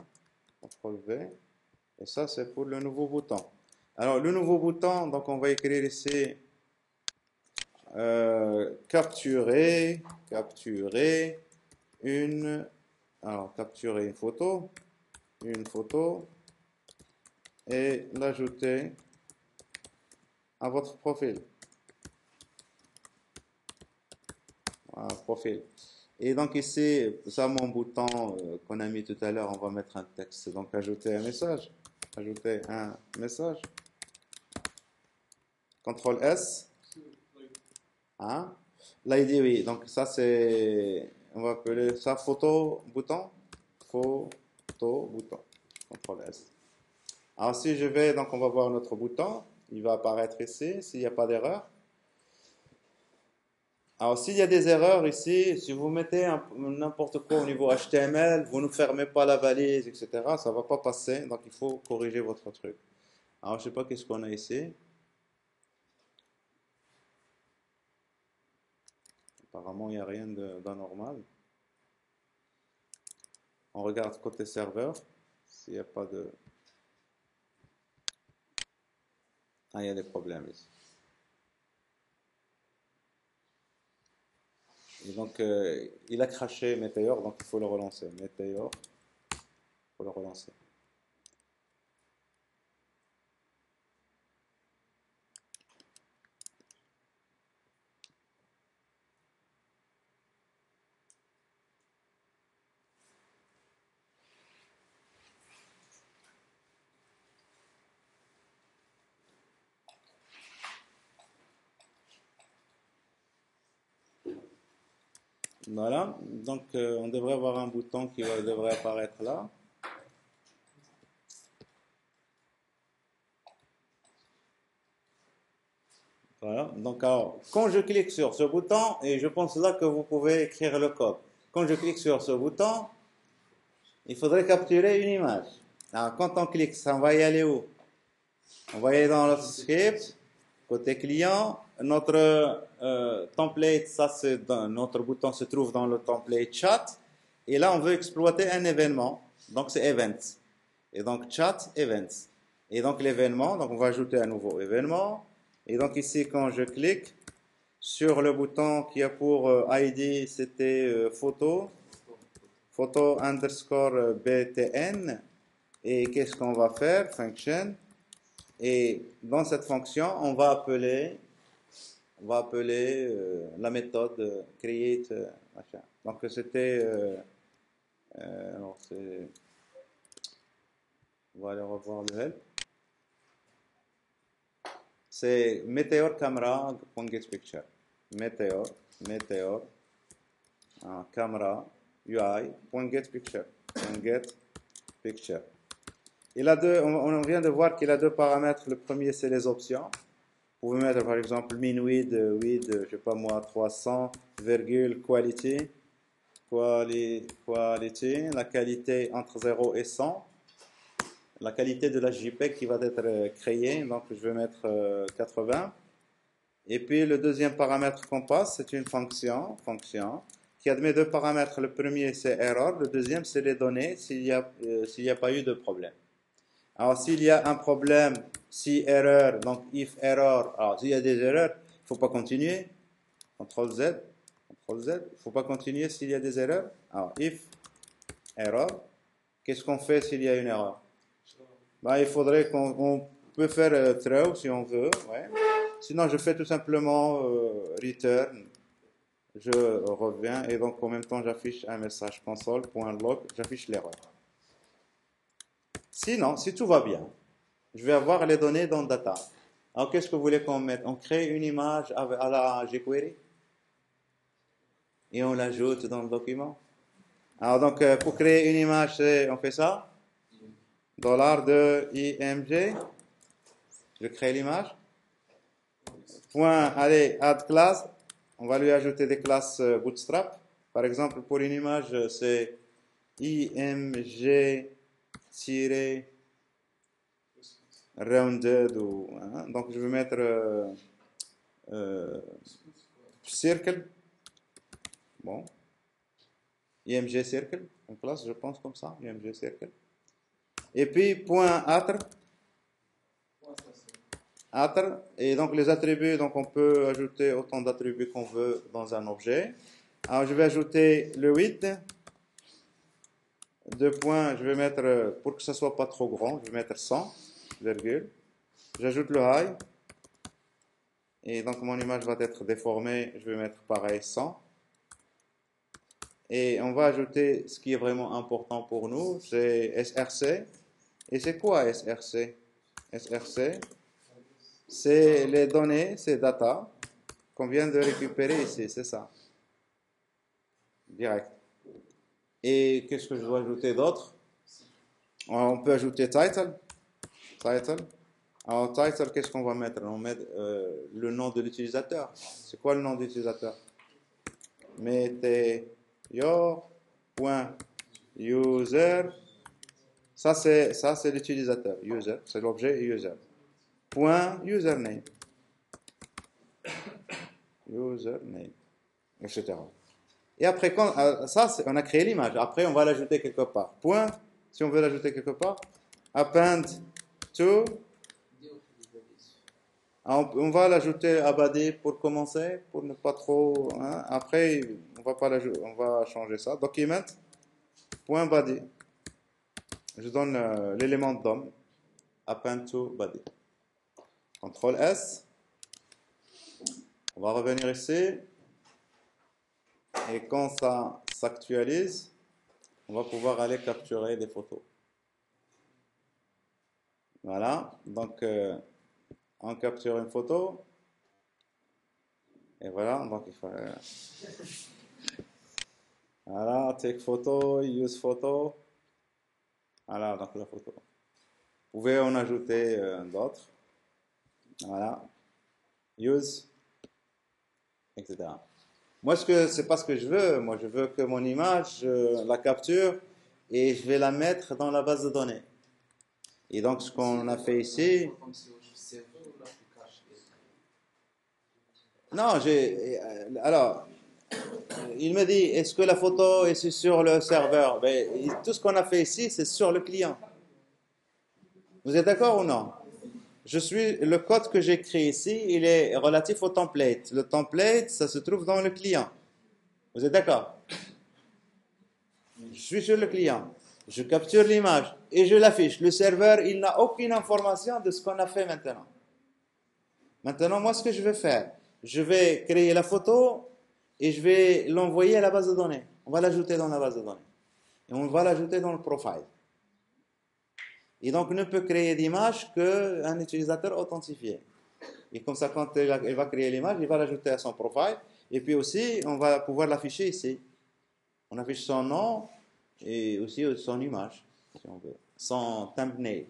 CTRL V. Et ça c'est pour le nouveau bouton. Alors le nouveau bouton, donc on va écrire ici capturer une, capturer une photo et l'ajouter à votre profil. Voilà, profil. Et donc ici, ça mon bouton qu'on a mis tout à l'heure, on va mettre un texte. Donc ajouter un message. Ajouter un message. CTRL S. Hein? L'ID, oui. Donc ça c'est, on va appeler ça photo bouton. Photo bouton. CTRL S. Alors si je vais, donc on va voir notre bouton. Il va apparaître ici, s'il n'y a pas d'erreur. Alors, s'il y a des erreurs ici, si vous mettez n'importe quoi au niveau HTML, vous ne fermez pas la valise, etc., ça ne va pas passer. Donc, il faut corriger votre truc. Alors, je ne sais pas qu'est-ce qu'on a ici. Apparemment, il n'y a rien d'anormal. On regarde côté serveur, s'il n'y a pas de... Ah, il y a des problèmes ici. Et donc, il a craché Meteor, donc il faut le relancer. Meteor, il faut le relancer. Voilà, donc on devrait avoir un bouton qui devrait apparaître là. Voilà, donc alors, quand je clique sur ce bouton, et je pense là que vous pouvez écrire le code. Quand je clique sur ce bouton, il faudrait capturer une image. Alors quand on clique, ça va y aller où? On va y aller dans notre script, côté client, notre template, ça c'est notre bouton se trouve dans le template chat, et là on veut exploiter un événement, donc c'est events, et donc chat events, et donc l'événement, donc on va ajouter un nouveau événement, et donc ici quand je clique sur le bouton qui a pour ID c'était photo underscore btn, et qu'est-ce qu'on va faire? Function. Et dans cette fonction, on va appeler la méthode create machin. Donc c'était alors c'est, on va aller revoir le help. C'est meteor camera.getPicture. Meteor camera UI.getPicture. Il a deux, on vient de voir qu'il a deux paramètres. Le premier, c'est les options. Vous pouvez mettre par exemple min width, je sais pas moi, 300, virgule, quality, la qualité entre 0 et 100, la qualité de la JPEG qui va être créée, donc je vais mettre 80. Et puis le deuxième paramètre qu'on passe, c'est une fonction qui admet deux paramètres. Le premier, c'est error, le deuxième, c'est les données s'il n'y a pas eu de problème. Alors, s'il y a un problème, si erreur, donc if error, alors s'il y a des erreurs, il ne faut pas continuer. CTRL Z, il ne faut pas continuer s'il y a des erreurs. Alors, if error, qu'est-ce qu'on fait s'il y a une erreur? Ben, il faudrait qu'on peut faire throw si on veut, ouais. Sinon, je fais tout simplement return. Je reviens et donc en même temps, j'affiche un message console.log, j'affiche l'erreur. Sinon, si tout va bien, je vais avoir les données dans data. Alors, qu'est-ce que vous voulez qu'on mette? On crée une image à la jQuery et on l'ajoute dans le document. Alors, donc, pour créer une image, on fait ça. $de img. Je crée l'image. Point, allez, add class. On va lui ajouter des classes Bootstrap. Par exemple, pour une image, c'est img-rounded ou hein, donc je vais mettre circle. Bon, img circle, une classe, je pense comme ça, img circle. Et puis point autre. Autre. Et donc les attributs, donc on peut ajouter autant d'attributs qu'on veut dans un objet. Alors je vais ajouter le width. Deux points, je vais mettre, pour que ça soit pas trop grand, je vais mettre 100, virgule. J'ajoute le high. Et donc mon image va être déformée, je vais mettre pareil 100. Et on va ajouter ce qui est vraiment important pour nous, c'est SRC. Et c'est quoi SRC? SRC, c'est les données, c'est data qu'on vient de récupérer ici, c'est ça. Direct. Et qu'est-ce que je dois ajouter d'autre? On peut ajouter title. Title. Alors, title, qu'est-ce qu'on va mettre? On met le nom de l'utilisateur. C'est quoi le nom de l'utilisateur? Meteor.user. Ça, c'est l'utilisateur. User, c'est l'objet user. Point username. Username. Etc. Et après, ça, on a créé l'image. Après, on va l'ajouter quelque part. Point, si on veut l'ajouter quelque part. Append to. On va l'ajouter à body pour commencer, pour ne pas trop. Hein. Après, on va changer ça. Document. Point body. Je donne l'élément DOM. Append to body. CTRL S. On va revenir ici. Et quand ça s'actualise, on va pouvoir aller capturer des photos. Voilà. Donc, on capture une photo. Et voilà. Donc, il faut. Voilà. Take photo, use photo. Voilà. Donc, la photo. Vous pouvez en ajouter d'autres. Voilà. Use. Etc. Moi, c'est pas ce que je veux. Moi, je veux que mon image, la capture et je vais la mettre dans la base de données. Et donc, ce qu'on a fait ici. Non, alors, il me dit, est-ce que la photo est sur le serveur? Ben, tout ce qu'on a fait ici, c'est sur le client. Vous êtes d'accord ou non? Le code que j'écris ici, il est relatif au template. Le template, ça se trouve dans le client. Vous êtes d'accord? Je suis sur le client. Je capture l'image et je l'affiche. Le serveur, il n'a aucune information de ce qu'on a fait maintenant. Maintenant, moi, ce que je vais faire, je vais créer la photo et je vais l'envoyer à la base de données. On va l'ajouter dans la base de données. Et on va l'ajouter dans le profile. Et donc, ne peut créer d'image qu'un utilisateur authentifié. Et comme ça, quand il va créer l'image, il va l'ajouter à son profile. Et puis aussi, on va pouvoir l'afficher ici. On affiche son nom et aussi son image, si on veut. Son thumbnail.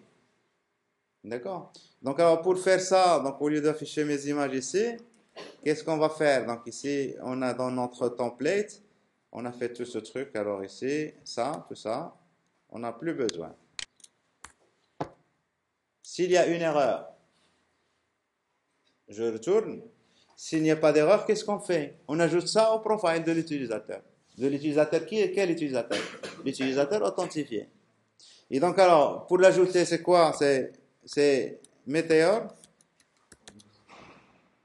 D'accord? Donc, alors, pour faire ça, donc, au lieu d'afficher mes images ici, qu'est-ce qu'on va faire? Donc, ici, on a dans notre template, on a fait tout ce truc. Alors, ici, ça, tout ça, on n'a plus besoin. S'il y a une erreur, je retourne. S'il n'y a pas d'erreur, qu'est-ce qu'on fait? On ajoute ça au profil de l'utilisateur. De l'utilisateur qui est quel utilisateur? L'utilisateur authentifié. Et donc, alors, pour l'ajouter, c'est quoi? C'est Meteor.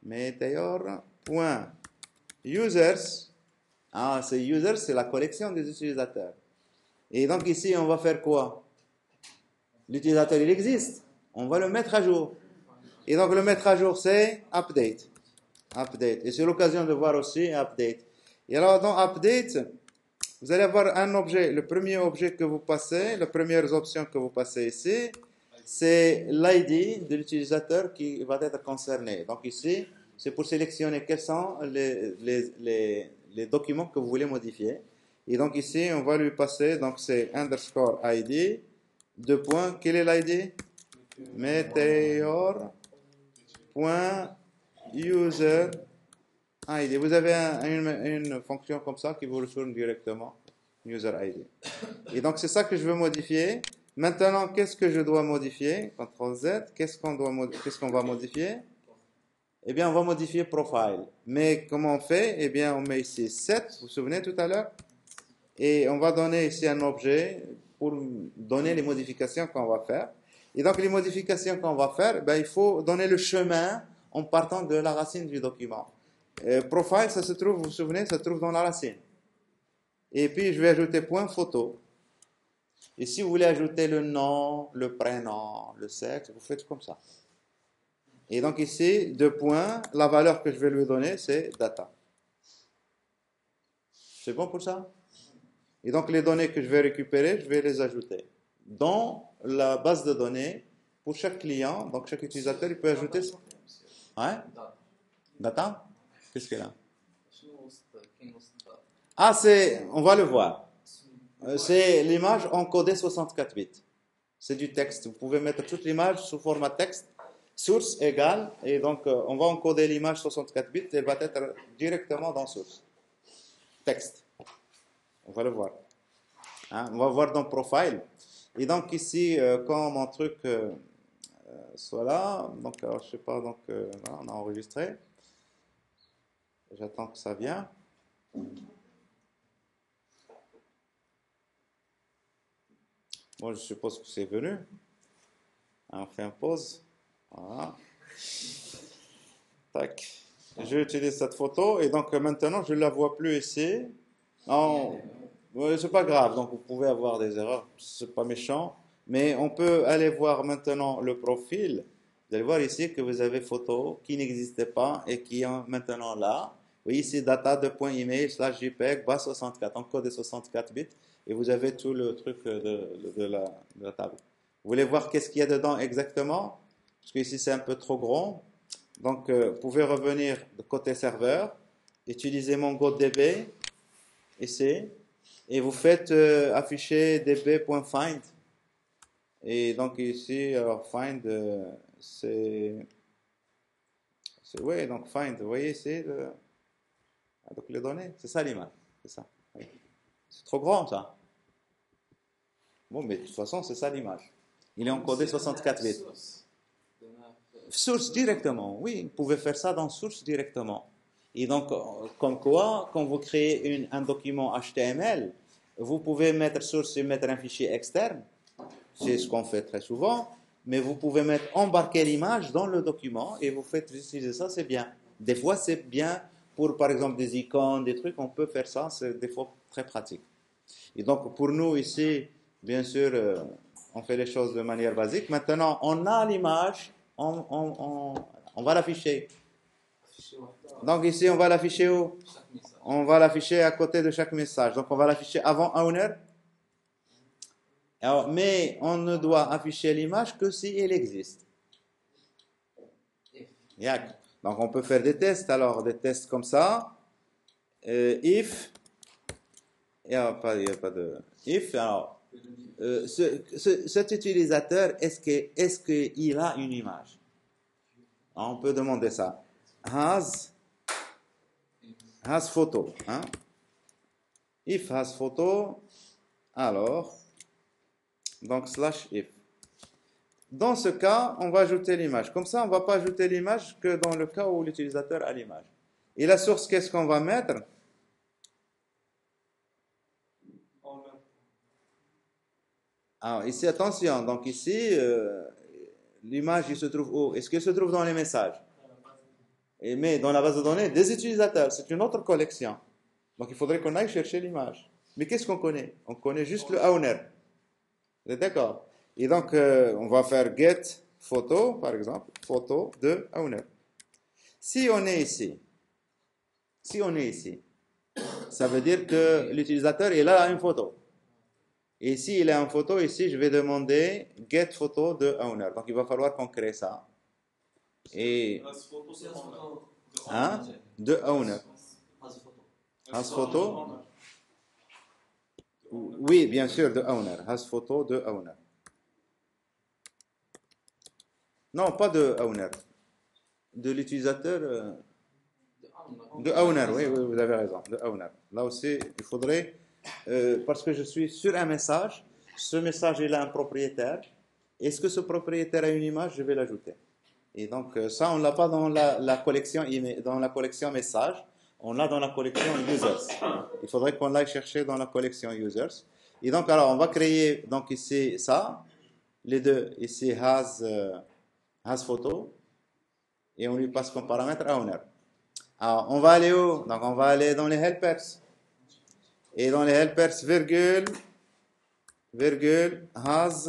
Meteor.users. Ah, c'est users, c'est la collection des utilisateurs. Et donc, ici, on va faire quoi? L'utilisateur, il existe. On va le mettre à jour. Et donc, le mettre à jour, c'est update. Update. Et c'est l'occasion de voir aussi update. Et alors, dans update, vous allez avoir un objet. Le premier objet que vous passez, les premières options que vous passez ici, c'est l'ID de l'utilisateur qui va être concerné. Donc ici, c'est pour sélectionner quels sont les documents que vous voulez modifier. Et donc ici, on va lui passer, donc c'est underscore ID, deux points. Quel est l'ID? Meteor.user ID. Vous avez une fonction comme ça qui vous retourne directement user ID. Et donc c'est ça que je veux modifier. Maintenant, qu'est-ce que je dois modifier? CTRL Z. Qu'est-ce qu'on va modifier? Eh bien, on va modifier profile. Mais comment on fait? Eh bien, on met ici 7. Vous vous souvenez tout à l'heure? Et on va donner ici un objet pour donner les modifications qu'on va faire. Et donc, les modifications qu'on va faire, ben, il faut donner le chemin en partant de la racine du document. Profile, ça se trouve, vous vous souvenez, ça se trouve dans la racine. Et puis, je vais ajouter point photo. Et si vous voulez ajouter le nom, le prénom, le sexe, vous faites comme ça. Et donc ici, deux points, la valeur que je vais lui donner, c'est data. C'est bon pour ça? Et donc les données que je vais récupérer, je vais les ajouter dans la base de données pour chaque client. Donc chaque utilisateur, il peut ajouter... Hein? Data? Qu'est-ce qu'il y a là? Ah, on va le voir. C'est l'image encodée 64 bits. C'est du texte. Vous pouvez mettre toute l'image sous format texte. Source égale, et donc on va encoder l'image 64 bits, elle va être directement dans source. Texte. On va le voir. Hein? On va voir dans profile. Et donc ici, quand mon truc soit là, donc alors, je sais pas, donc voilà, on a enregistré. J'attends que ça vienne. Moi, je suppose que c'est venu. On fait une pause. Voilà. Tac. J'utilise cette photo et donc maintenant je ne la vois plus ici. Non, c'est pas grave. Donc vous pouvez avoir des erreurs. C'est pas méchant. Mais on peut aller voir maintenant le profil. Vous allez voir ici que vous avez photo qui n'existait pas et qui est maintenant là. Vous voyez ici data de point email slash JPEG bas 64 encode de 64 bits et vous avez tout le truc de la table. Vous voulez voir qu'est-ce qu'il y a dedans exactement? Parce que ici c'est un peu trop grand. Donc vous pouvez revenir de côté serveur, utiliser MongoDB ici et vous faites afficher db.find. Et donc ici, alors find, oui, donc find, vous voyez ici, donc les données, c'est ça l'image, c'est ça. Oui. C'est trop grand ça. Bon, mais de toute façon, c'est ça l'image. Il est encodé 64 bits. Source directement, oui, vous pouvez faire ça dans source directement. Et donc, comme quoi, quand vous créez un document HTML, vous pouvez mettre source et mettre un fichier externe. C'est ce qu'on fait très souvent, mais vous pouvez embarquer l'image dans le document et vous faites utiliser ça, c'est bien. Des fois, c'est bien pour, par exemple, des icônes, des trucs, on peut faire ça, c'est des fois très pratique. Et donc, pour nous ici, bien sûr, on fait les choses de manière basique. Maintenant, on a l'image, on va l'afficher. Donc ici, on va l'afficher où? On va l'afficher à côté de chaque message. Donc, on va l'afficher avant owner. Alors, mais on ne doit afficher l'image que si elle existe. Donc on peut faire des tests, alors des tests comme ça. If, il n'y a pas de if, alors cet utilisateur, est-ce qu'il a une image? Alors, on peut demander ça. Has photo. Hein? If has photo, alors donc slash if. Dans ce cas, on va ajouter l'image. Comme ça, on ne va pas ajouter l'image que dans le cas où l'utilisateur a l'image. Et la source, qu'est-ce qu'on va mettre? Alors, ici, attention. Donc ici, l'image, il se trouve où? Est-ce qu'elle se trouve dans les messages? Mais dans la base de données des utilisateurs, c'est une autre collection. Donc il faudrait qu'on aille chercher l'image. Mais qu'est-ce qu'on connaît? On connaît juste le owner. Vous êtes d'accord? Et donc, on va faire get photo, par exemple, photo de owner. Si on est ici, ça veut dire que l'utilisateur, il a une photo. Et s'il a une photo, ici, je vais demander get photo de owner. Donc, il va falloir qu'on crée ça. Et... Hein? De owner. Has photo? Oui, bien sûr, de owner. Has photo de owner. Non, pas de owner. De l'utilisateur. De owner, oui, vous avez raison. De owner. Là aussi, il faudrait. Parce que je suis sur un message. Ce message, il a un propriétaire. Est-ce que ce propriétaire a une image? Je vais l'ajouter. Et donc, ça, on ne l'a pas dans la collection message. On l'a dans la collection users. Il faudrait qu'on l'aille chercher dans la collection users. Et donc, alors, on va créer donc ici ça. les deux. Ici, has photo. Et on lui passe comme paramètre owner. Alors, on va aller où? Donc, on va aller dans les helpers. Et dans les helpers, virgule, has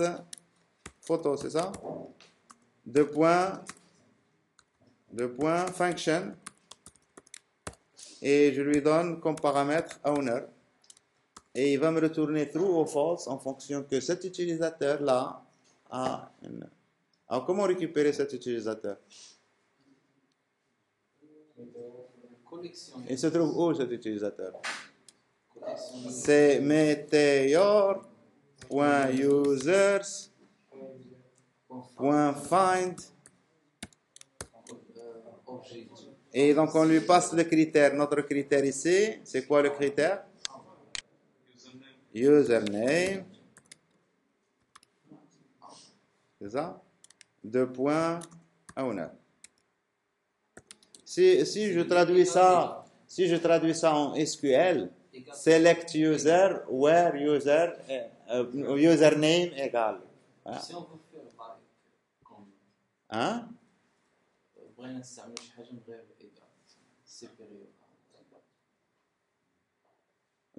photo, c'est ça? Deux points, function. Et je lui donne comme paramètre owner. Et il va me retourner true ou false en fonction que cet utilisateur-là a une... Alors, comment récupérer cet utilisateur? Collection. Il se trouve où cet utilisateur? Collection. C'est meteor.users.find. Objet. Et donc, on lui passe le critère. Notre critère ici, c'est quoi le critère? Username. C'est ça? Deux points, owner. Si je traduis ça en SQL, select user, where user, username égal. Hein? Si on veut faire pareil, comme Hein? بغينا نستعمل شي حاجه من غير ايجال سيبيريور.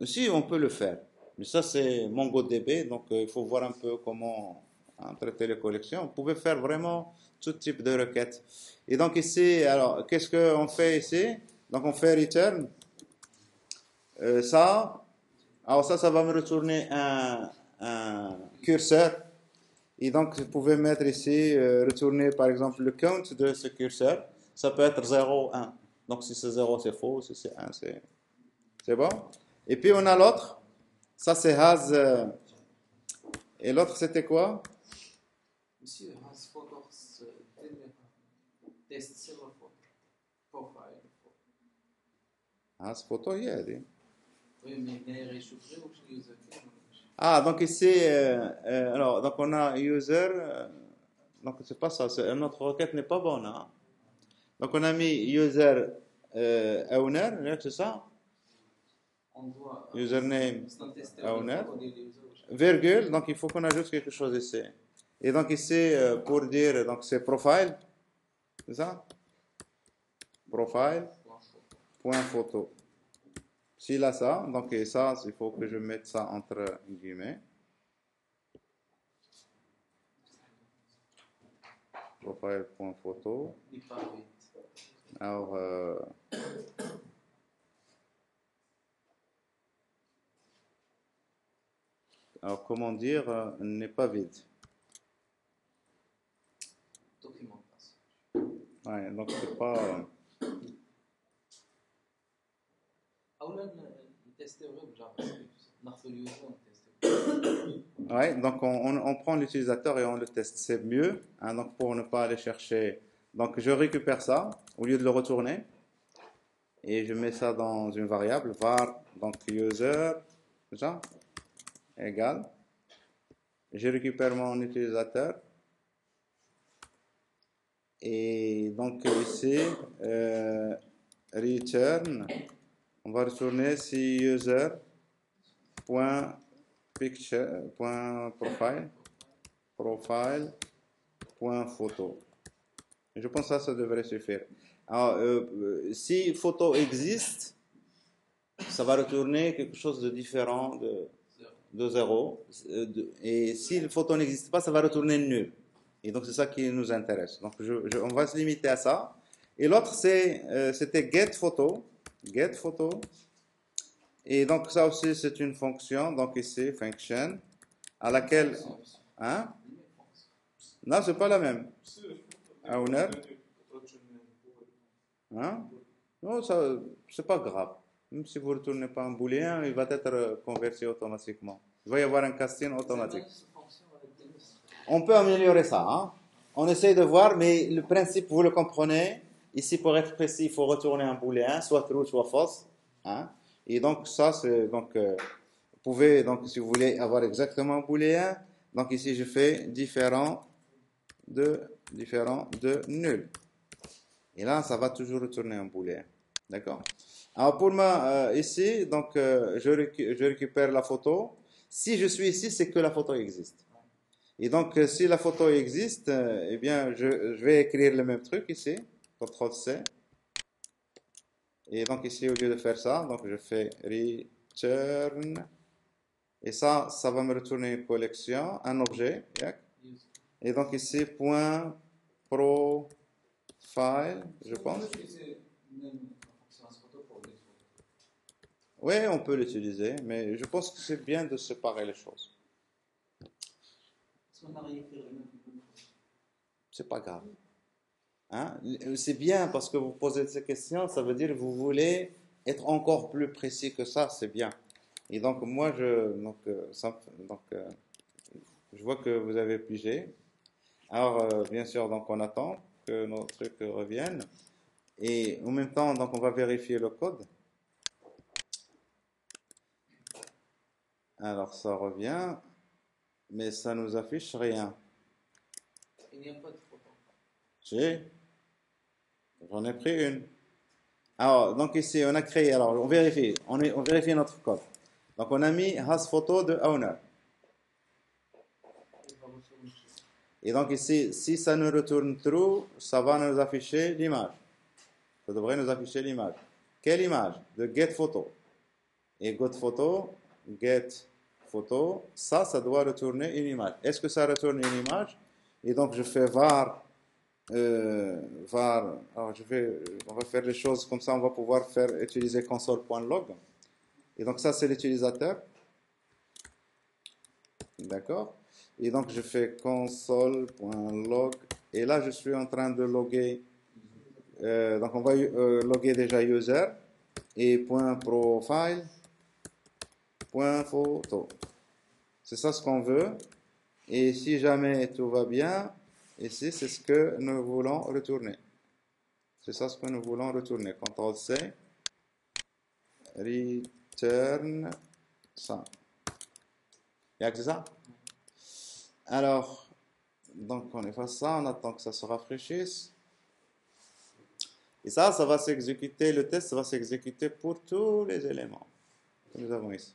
Si, on peut le faire. Mais ça, c'est MongoDB, donc il faut voir un peu comment traiter les collections. Vous pouvez faire vraiment tout type de requêtes. Et donc ici, alors, qu'est-ce qu'on fait ici? Donc on fait return. Alors ça va me retourner un curseur. Et donc vous pouvez mettre ici, retourner par exemple le count de ce curseur. Ça peut être 0, 1. Donc si c'est 0, c'est faux. Si c'est 1, c'est bon. Et puis on a l'autre. Ça c'est has. Et l'autre c'était quoi? Monsieur has photos test silver photo profile. Has photo, yeah. Oui, mais هنا غيشوف غير واش اليوزر كاين ولا ماشي. Ah, donc ici, alors, donc on a user, donc c'est pas ça, notre requête n'est pas bonne. Hein? Donc on a mis user owner, c'est ça? On doit Username tester owner, le user. virgule, donc il faut qu'on ajoute quelque chose ici. Et donc ici, pour dire, donc c'est profile, c'est ça? Profile, point photo. S'il a ça, donc et ça, il faut que je mette ça entre guillemets. Profile.photo. Alors, comment dire, n'est pas vide. Documentation. Ouais, donc c'est pas. اولا نتيستيو غير بجافا سكريبت ناخذ اليوزر ونتيستيو. Ouais, donc on prend l'utilisateur et on le teste, c'est mieux. Hein, donc pour ne pas aller chercher. Donc je récupère ça au lieu de le retourner et je mets ça dans une variable var donc user déjà égal. Je récupère mon utilisateur et donc ici return. On va retourner si user point picture point profile point photo. Je pense que ça devrait suffire. Alors, si photo existe, ça va retourner quelque chose de différent de 0. Et si le photo n'existe pas, ça va retourner nul. Et donc c'est ça qui nous intéresse. Donc on va se limiter à ça. Et l'autre c'était get photo. Et donc ça aussi c'est une fonction. Donc ici function à laquelle hein? Non, c'est pas la même. Owner. Hein? Non, ça c'est pas grave. Même si vous ne retournez pas un booléen, il va être converti automatiquement. Il va y avoir un casting automatique. On peut améliorer ça. Hein? On essaye de voir, mais le principe, vous le comprenez. Ici, pour être précis, il faut retourner un booléen, soit true, soit false. Hein? Et donc, ça, c'est... Donc, vous pouvez, donc, si vous voulez avoir exactement un booléen, donc ici, je fais différent de nul. Et là, ça va toujours retourner un booléen. D'accord? Alors, pour moi, ici, donc, je récupère la photo. Si je suis ici, c'est que la photo existe. Et donc, si la photo existe, eh bien, je vais écrire le même truc ici, CTRL-C. Et donc ici, au lieu de faire ça, donc je fais return. Et ça va me retourner une collection, un objet. Yak. User. Et donc ici, point profile, je On pense. peut utiliser même la fonction photo pour des photos. Oui, on peut l'utiliser, mais je pense que c'est bien de séparer les choses. Est-ce qu'on n'a rien fait le même C'est pas grave. Hein? C'est bien parce que vous posez ces questions, ça veut dire que vous voulez être encore plus précis que ça, c'est bien. Et donc moi, je vois que vous avez pigé. Alors, bien sûr, donc on attend que nos trucs reviennent. Et en même temps, donc on va vérifier le code. Alors ça revient, mais ça nous affiche rien. Il n'y a pas de photo. J'ai, j'en ai pris une. Alors, donc ici, on a créé, alors on vérifie, on vérifie notre code. Donc on a mis has photo de owner. Il va retourner chez lui. Et donc ici, si ça nous retourne true, ça va nous afficher l'image. Ça devrait nous afficher l'image. Quelle image? De get photo. Et get photo, ça doit retourner une image. Est-ce que ça retourne une image? Et donc je fais var, alors on va faire les choses comme ça, on va pouvoir utiliser console.log. Et donc ça c'est l'utilisateur. D'accord? Et donc je fais console.log. Et là je suis en train de loguer. Donc on va loguer déjà user. Et .profile. Photo. C'est ça ce qu'on veut. Et si jamais tout va bien, ici c'est ce que nous voulons retourner. C'est ça ce que nous voulons retourner. CTRL-C. Return ça. Il y a que ça. Alors, donc on efface ça, on attend que ça se rafraîchisse. Et ça va s'exécuter, le test va s'exécuter pour tous les éléments que nous avons ici.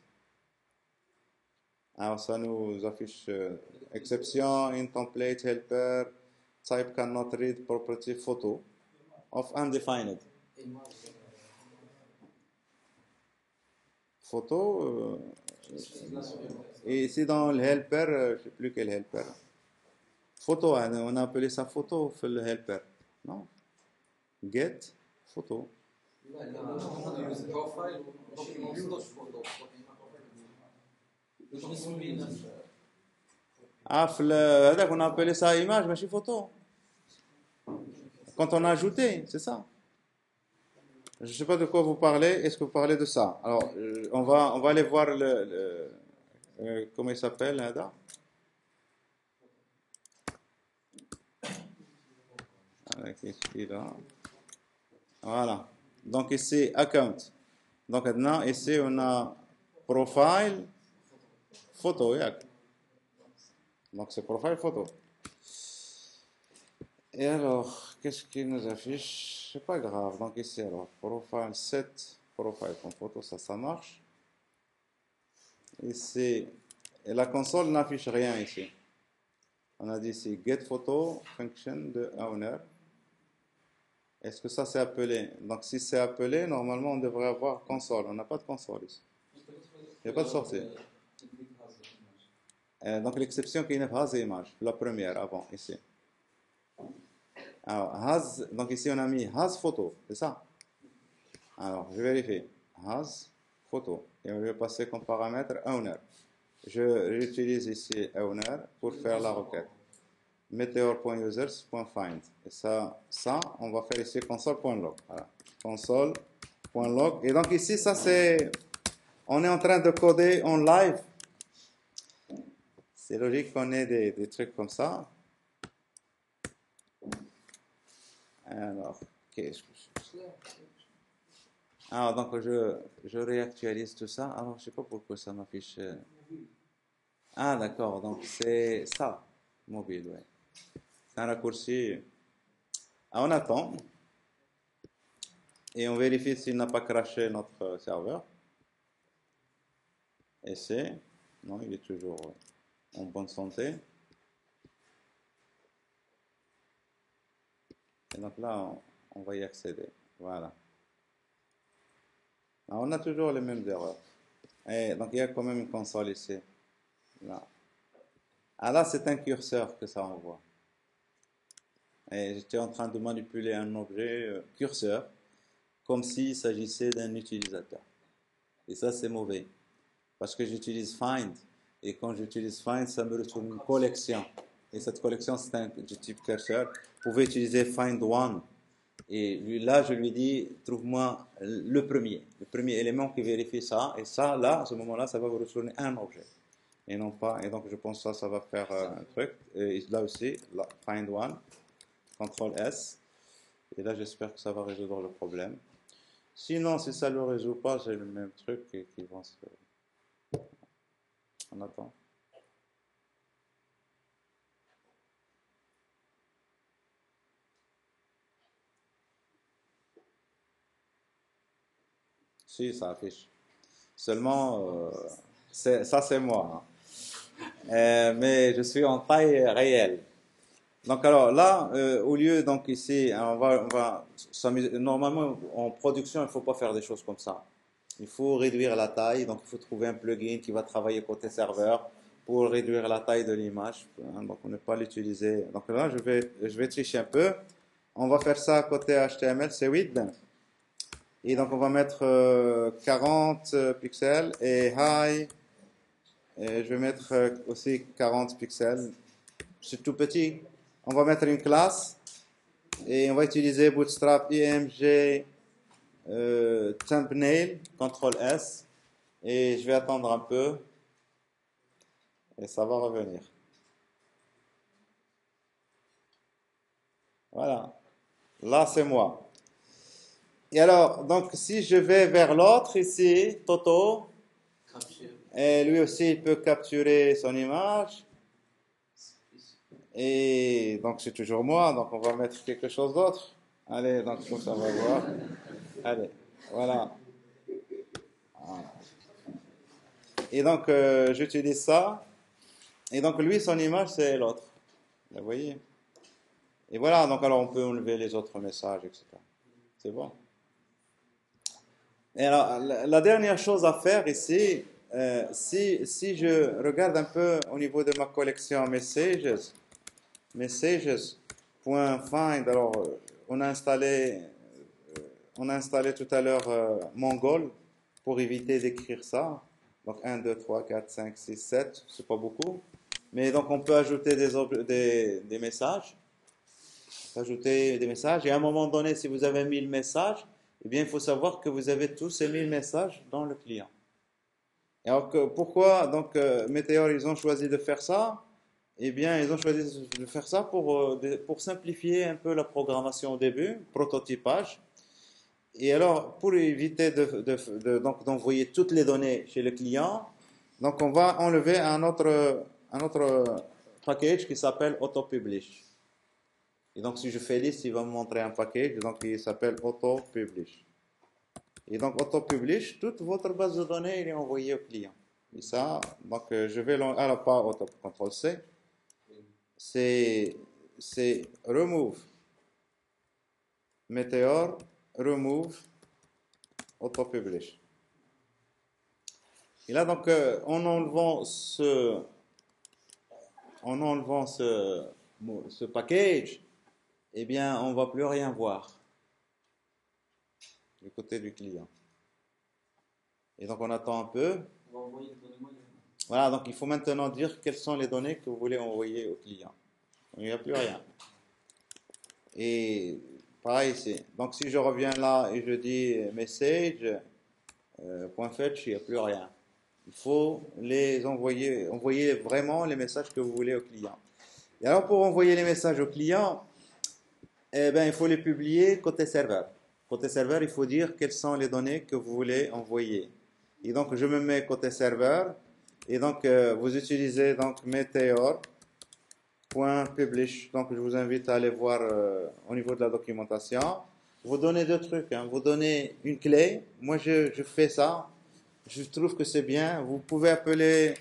Alors ça nous affiche exception, in template, helper, type cannot read, property, photo of undefined. Et moi, Photo, là sur le texte. et ici dans le helper, je ne sais plus quel helper. Photo, hein, on a appelé ça photo, fait le helper. Non? Get, photo. لا لا use profile document slash photo. شنو سمينا Ah, on a appelé ça image, mais c'est photo. Quand on a ajouté, c'est ça. Je ne sais pas de quoi vous parlez. Est-ce que vous parlez de ça? Alors, on va aller voir comment il s'appelle, là. Là. Voilà. Donc ici, account. Donc maintenant, ici, on a profile, photo. Donc c'est profile, photo. Et alors, qu'est-ce qu'il nous affiche? C'est pas grave. Donc ici, alors, profile 7, profile comme photo, ça marche. Ici, et la console n'affiche rien ici. On a dit ici, get photo, function de owner. Est-ce que ça c'est appelé? Donc si c'est appelé, normalement on devrait avoir console. On n'a pas de console ici. Il n'y a pas de sortie. Donc l'exception qui n'est pas c'est image, la première avant ici. Alors, donc ici on a mis has photo, c'est ça? Alors, je vérifie. Has photo. Et on va passer comme paramètre owner. J'utilise ici owner pour faire la requête. Meteor.users.find. Et ça, on va faire ici console.log. Voilà. Console.log. Et donc ici, ça c'est, on est en train de coder en live. C'est logique qu'on ait des trucs comme ça. Alors, qu'est-ce que donc je réactualise tout ça. Alors, je sais pas pourquoi ça m'affiche. Ah, d'accord. Donc c'est ça, mobile, ouais. C'est un raccourci. Ah, on attend. Et on vérifie s'il n'a pas craché notre serveur. Et c'est... Non, il est toujours en bonne santé. Et donc là, on va y accéder. Voilà. Alors, on a toujours les mêmes erreurs. Et donc il y a quand même une console ici. Là. Ah là, c'est un curseur que ça envoie. Et j'étais en train de manipuler un objet curseur comme s'il s'agissait d'un utilisateur. Et ça, c'est mauvais. Parce que j'utilise find. Et quand j'utilise find, ça me retourne une collection. Et cette collection, c'est un du type curseur. Vous pouvez utiliser find one. Et là, je lui dis, trouve-moi le premier élément qui vérifie ça. Et ça, là, à ce moment-là, ça va vous retourner un objet. Et non pas. Et donc, je pense que ça va faire un truc. Et là aussi, là, find one, contrôle S. Et là, j'espère que ça va résoudre le problème. Sinon, si ça ne le résout pas, c'est le même truc qui va se... On attend. Si, ça affiche. Seulement, ça c'est moi. Mais je suis en taille réelle. Donc alors là, au lieu, donc ici, on va s'amuser. Normalement, en production, il ne faut pas faire des choses comme ça. Il faut réduire la taille, donc il faut trouver un plugin qui va travailler côté serveur pour réduire la taille de l'image. Donc on ne pas l'utiliser. Donc là, je vais tricher un peu. On va faire ça côté HTML, c'est 8. Et donc on va mettre 40 pixels et high. Et je vais mettre aussi 40 pixels. C'est tout petit. On va mettre une classe et on va utiliser Bootstrap IMG thumbnail, CTRL S. Et je vais attendre un peu et ça va revenir. Voilà. Là, c'est moi. Et alors, donc, si je vais vers l'autre ici, Toto, et lui aussi, il peut capturer son image. Et donc, c'est toujours moi, donc on va mettre quelque chose d'autre. Allez, donc, ça va voir. Allez, voilà. Et donc, j'utilise ça. Et donc, lui, son image, c'est l'autre. Vous voyez? Et voilà, donc alors on peut enlever les autres messages, etc. C'est bon. Et alors, la dernière chose à faire ici, si je regarde un peu au niveau de ma collection messages.find, alors on a installé tout à l'heure Mongol pour éviter d'écrire ça. Donc 1, 2, 3, 4, 5, 6, 7, c'est pas beaucoup. Mais donc on peut ajouter des messages. Ajouter des messages. Et à un moment donné, si vous avez 1000 messages, eh bien, il faut savoir que vous avez tous ces 1000 messages dans le client. Et alors, pourquoi donc Meteor, ils ont choisi de faire ça? Eh bien, ils ont choisi de faire ça pour simplifier un peu la programmation au début, prototypage. Et alors, pour éviter donc, d'envoyer toutes les données chez le client, donc on va enlever un autre package qui s'appelle AutoPublish. Et donc, si je fais liste, il va me montrer un package, donc il s'appelle AutoPublish. Et donc, AutoPublish, toute votre base de données, elle est envoyée au client. Et ça, donc je vais alors pas Auto CTRL C, c'est remove Meteor, remove AutoPublish. Et là, donc, en enlevant ce package, eh bien, on ne va plus rien voir du côté du client. Et donc, on attend un peu. Voilà, donc il faut maintenant dire quelles sont les données que vous voulez envoyer au client. Il n'y a plus rien. Et pareil ici. Donc, si je reviens là et je dis message, .fetch, il n'y a plus rien. Il faut les envoyer vraiment les messages que vous voulez au client. Et alors, pour envoyer les messages au client, eh ben, il faut les publier côté serveur. Côté serveur, il faut dire quelles sont les données que vous voulez envoyer. Et donc, je me mets côté serveur. Et donc, vous utilisez donc Meteor.publish. Donc, je vous invite à aller voir au niveau de la documentation. Vous donnez deux trucs. Hein. Vous donnez une clé. Moi, je fais ça. Je trouve que c'est bien. Vous pouvez appeler,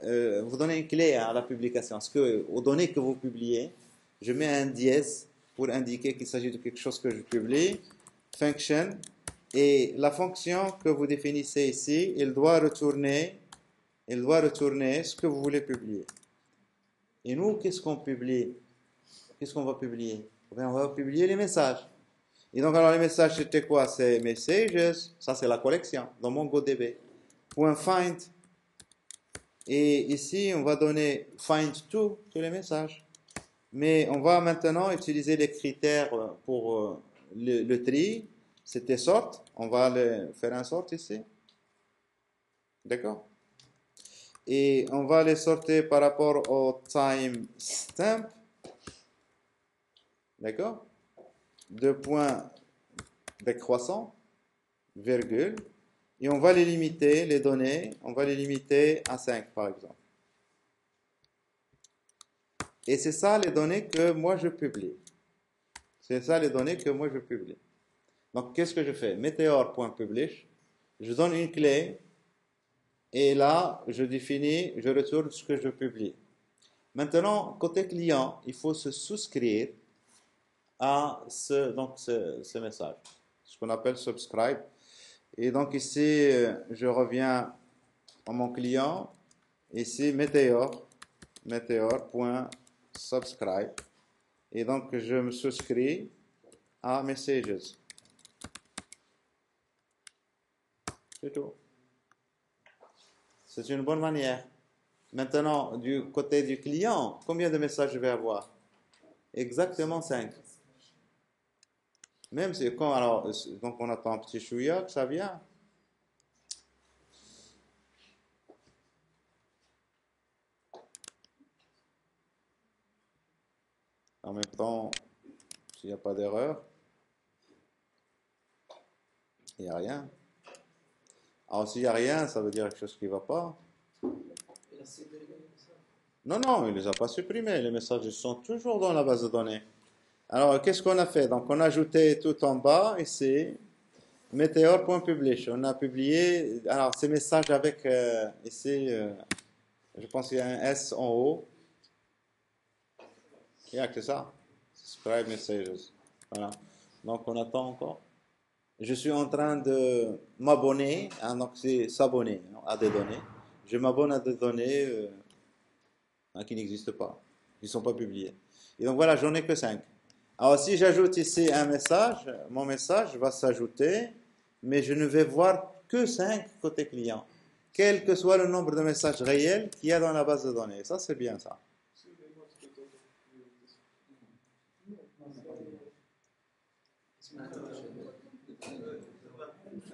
vous donnez une clé à la publication. Parce que aux données que vous publiez, je mets un dièse pour indiquer qu'il s'agit de quelque chose que je publie. Function. Et la fonction que vous définissez ici, il doit retourner ce que vous voulez publier. Et nous, qu'est-ce qu'on publie? Qu'est-ce qu'on va publier? On va publier les messages. Et donc, alors, les messages, c'était quoi? C'est messages, ça c'est la collection, dans MongoDB. .find. Et ici, on va donner find to, tous les messages. Mais on va maintenant utiliser les critères pour le tri. C'était sort. On va faire un sort ici. D'accord? Et on va les sortir par rapport au timestamp. D'accord? Deux points décroissants, virgule. Et on va les limiter, les données, on va les limiter à 5 par exemple. Et c'est ça les données que moi je publie. C'est ça les données que moi je publie. Donc qu'est-ce que je fais? Meteor.publish, je donne une clé et là je définis, je retourne ce que je publie. Maintenant, côté client, il faut se souscrire à ce message, ce qu'on appelle subscribe. Et donc ici, je reviens à mon client, ici meteor.subscribe, et donc je me souscris à messages. C'est tout. C'est une bonne manière. Maintenant, du côté du client, combien de messages je vais avoir? Exactement 5. Même si, donc on attend un petit chouïa, que ça vient. En même temps, s'il n'y a pas d'erreur, il n'y a rien. Alors s'il n'y a rien, ça veut dire quelque chose qui ne va pas. Non, il ne les a pas supprimés. Les messages sont toujours dans la base de données. Alors, qu'est-ce qu'on a fait? Donc, on a ajouté tout en bas, ici, meteor.publish. On a publié, alors, ces messages avec, ici, je pense qu'il y a un S en haut. Il y a que ça. Subscribe messages. Voilà. Donc, on attend encore. Je suis en train de m'abonner, hein, donc c'est s'abonner à des données. Je m'abonne à des données qui n'existent pas, qui ne sont pas publiées. Et donc, voilà, j'en ai que 5. Alors, si j'ajoute ici un message, mon message va s'ajouter, mais je ne vais voir que 5 côté client, quel que soit le nombre de messages réels qu'il y a dans la base de données. Ça, c'est bien ça.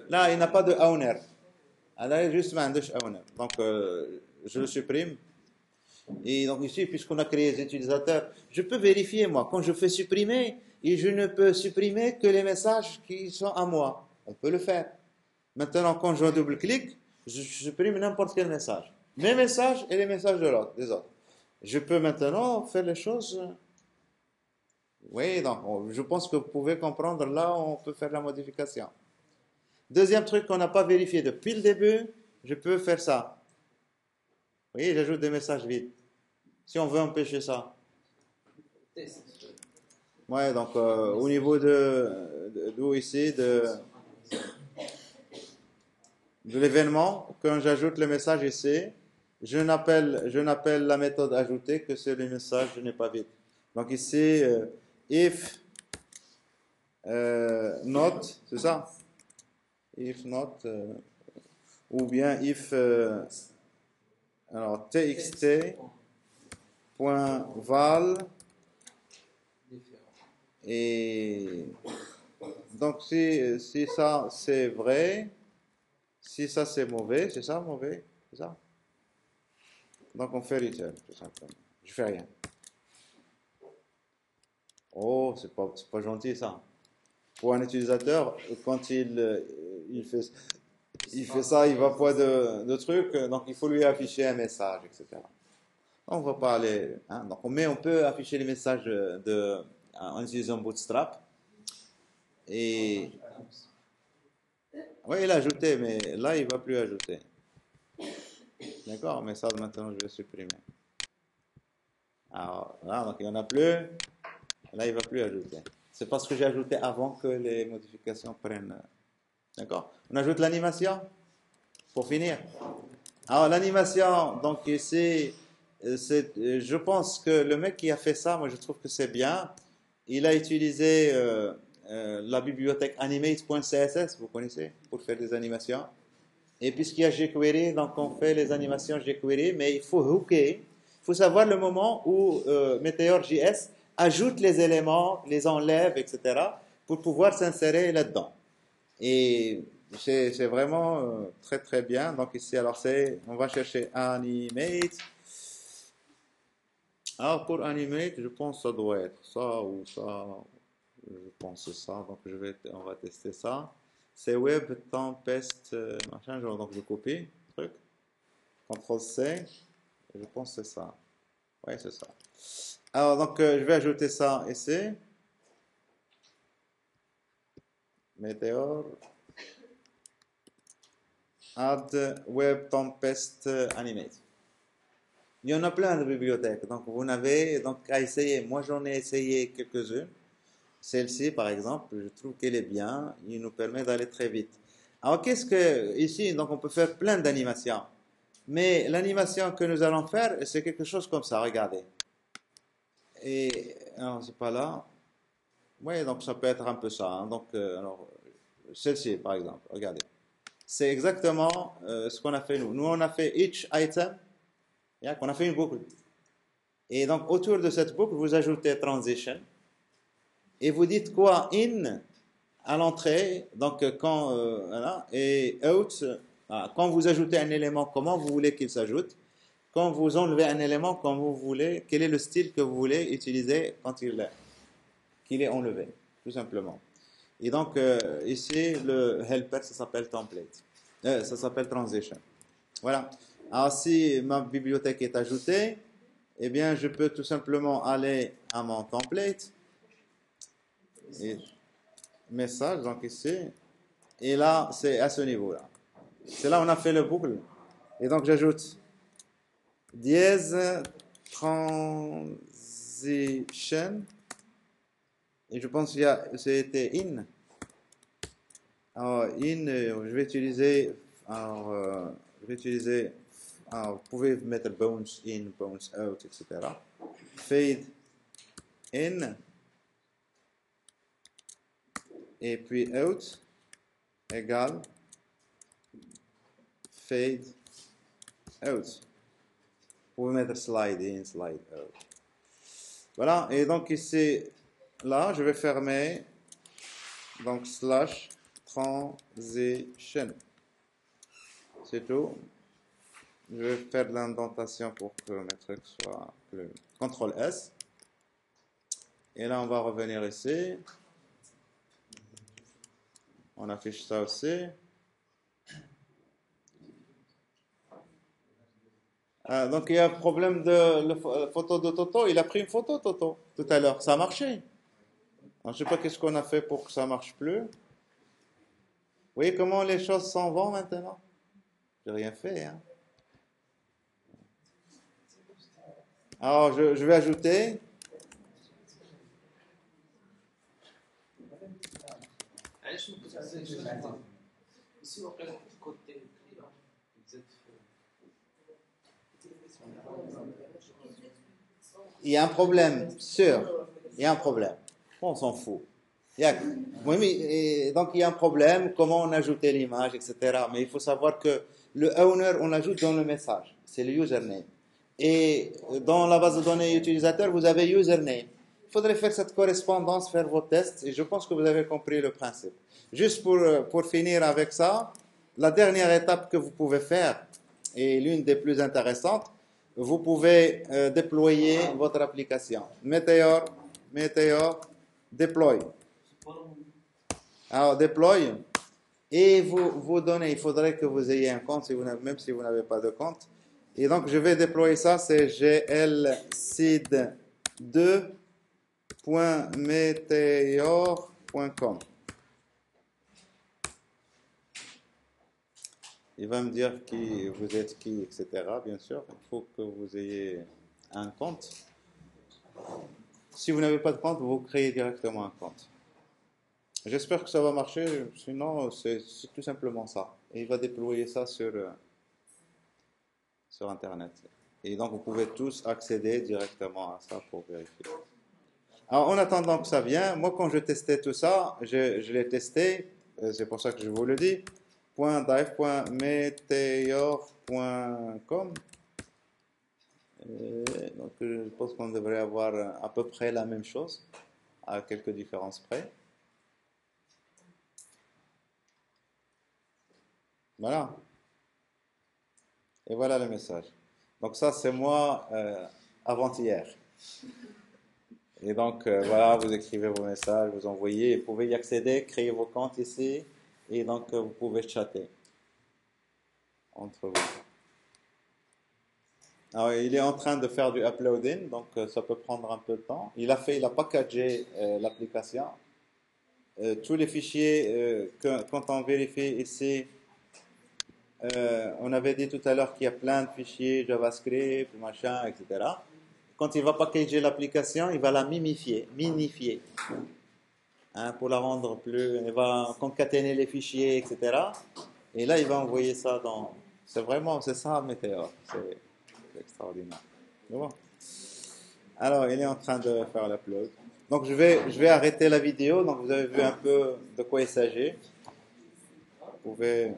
Là, il n'a pas de owner. Alors, juste un owner. Donc, je le supprime. Et donc ici, puisqu'on a créé les utilisateurs, je peux vérifier, moi, quand je fais supprimer, et je ne peux supprimer que les messages qui sont à moi. On peut le faire. Maintenant, quand je double-clique, je supprime n'importe quel message. Mes messages et les messages des autres. Je peux maintenant faire les choses. Oui, donc je pense que vous pouvez comprendre là où on peut faire la modification. Deuxième truc qu'on n'a pas vérifié depuis le début, je peux faire ça. Vous voyez, j'ajoute des messages vides. Si on veut empêcher ça. Ouais, donc au niveau d'où ici, de l'événement, quand j'ajoute le message ici, je n'appelle la méthode ajoutée que c'est le message n'est pas vide. Donc ici, if not, c'est ça? If not, ou bien if, alors txt.val, et donc si ça c'est vrai, si ça c'est mauvais, c'est ça mauvais, c'est ça? Donc on fait return tout simplement. Je fais rien. Oh, c'est pas gentil ça. Pour un utilisateur, quand il fait ça, il va pas de trucs, donc il faut lui afficher un message, etc. On va pas aller, hein, donc, mais on peut afficher les messages en utilisant Bootstrap. Et oui, il a ajouté, mais là il va plus ajouter. D'accord, mais ça maintenant je vais supprimer. Alors là, donc il n'y en a plus. Là, il ne va plus ajouter. C'est parce que j'ai ajouté avant que les modifications prennent. D'accord? On ajoute l'animation pour finir. Alors, l'animation, donc ici, je pense que le mec qui a fait ça, moi je trouve que c'est bien. Il a utilisé la bibliothèque animate.css, vous connaissez, pour faire des animations. Et puisqu'il y a jQuery, donc on fait les animations jQuery, mais il faut hooker. Il faut savoir le moment où Meteor.js ajoute les éléments, les enlève, etc., pour pouvoir s'insérer là-dedans. Et c'est vraiment très très bien. Donc ici, alors on va chercher animate. Alors pour animate, je pense que ça doit être ça ou ça. Je pense que c'est ça. Donc on va tester ça. C'est web tempest machin. Donc je copie le truc. CTRL C. Je pense que c'est ça. Oui, c'est ça. Alors donc je vais ajouter ça ici. Meteor. Add web tempest animate. Il y en a plein de bibliothèques, donc vous n'avez donc qu'à essayer. Moi, j'en ai essayé quelques-unes. Celle-ci, par exemple, je trouve qu'elle est bien. Il nous permet d'aller très vite. Alors, qu'est-ce que ici, donc on peut faire plein d'animations. Mais l'animation que nous allons faire, c'est quelque chose comme ça. Regardez. Et non, c'est pas là. Oui, donc ça peut être un peu ça. Hein. Donc, alors, celle-ci, par exemple. Regardez. C'est exactement ce qu'on a fait nous. Nous, on a fait each item. On a fait une boucle. Et donc, autour de cette boucle, vous ajoutez transition. Et vous dites quoi? In à l'entrée. Donc, quand, voilà, et out, quand vous ajoutez un élément, comment vous voulez qu'il s'ajoute. Quand vous enlevez un élément, comme vous voulez, quel est le style que vous voulez utiliser quand qu'il est enlevé, tout simplement. Et donc, ici, le helper, ça s'appelle template. Ça s'appelle transition. Voilà. Alors, si ma bibliothèque est ajoutée, eh bien, je peux tout simplement aller à mon template. Et message, donc ici. Et là, c'est à ce niveau-là. C'est là où on a fait le boucle. Et donc, j'ajoute dièse transition. Et je pense qu'il y a, c'était in. Alors, in, je vais utiliser, alors, vous pouvez mettre bounce in, bounce out, etc. Fade in. Et puis out égale fade out. Vous pouvez mettre slide in, slide out. Voilà, et donc ici, là, je vais fermer, donc slash transition. C'est tout. Je vais faire de l'indentation pour que mes trucs soient plus. CTRL S. Et là, on va revenir ici. On affiche ça aussi. Donc il y a un problème de la photo de Toto. Il a pris une photo, Toto, tout à l'heure. Ça a marché. Alors, je ne sais pas qu'est-ce qu'on a fait pour que ça ne marche plus. Vous voyez comment les choses s'en vont maintenant? J'ai rien fait. Hein. Alors, je vais ajouter. Il y a un problème, sûr. Il y a un problème. On s'en fout. Oui, mais donc il y a un problème, comment on ajoutait l'image, etc. Mais il faut savoir que le owner, on l'ajoute dans le message. C'est le username. Et dans la base de données utilisateur, vous avez username. Il faudrait faire cette correspondance, faire vos tests, et je pense que vous avez compris le principe. Juste pour finir avec ça, la dernière étape que vous pouvez faire, et l'une des plus intéressantes, vous pouvez déployer votre application. Meteor, deploy. Alors, deploy. Et vous donnez, il faudrait que vous ayez un compte, même si vous n'avez pas de compte. Et donc, je vais déployer ça, c'est glseed2.meteor.com. Il va me dire qui vous êtes qui, etc. Bien sûr, il faut que vous ayez un compte. Si vous n'avez pas de compte, vous créez directement un compte. J'espère que ça va marcher, sinon c'est tout simplement ça. Et il va déployer ça sur Internet. Et donc vous pouvez tous accéder directement à ça pour vérifier. Alors en attendant que ça vienne, moi quand je testais tout ça, je l'ai testé, c'est pour ça que je vous le dis, .dive.meteor.com. Donc je pense qu'on devrait avoir à peu près la même chose, à quelques différences près. Voilà. Et voilà le message. Donc ça, c'est moi avant-hier. Et donc voilà, vous écrivez vos messages, vous envoyez, vous pouvez y accéder, créer vos comptes ici, et donc vous pouvez chatter entre vous. Alors il est en train de faire du uploading, donc ça peut prendre un peu de temps. Il a packagé l'application. Tous les fichiers, quand on vérifie ici, on avait dit tout à l'heure qu'il y a plein de fichiers JavaScript, machin, etc. Quand il va packager l'application, il va la minifier, hein, pour la rendre plus. Il va concaténer les fichiers, etc. Et là, il va envoyer ça dans. C'est ça, Meteor. C'est extraordinaire. C'est bon. Alors, il est en train de faire l'upload. Donc, je vais arrêter la vidéo. Donc, vous avez vu un peu de quoi il s'agit. Vous pouvez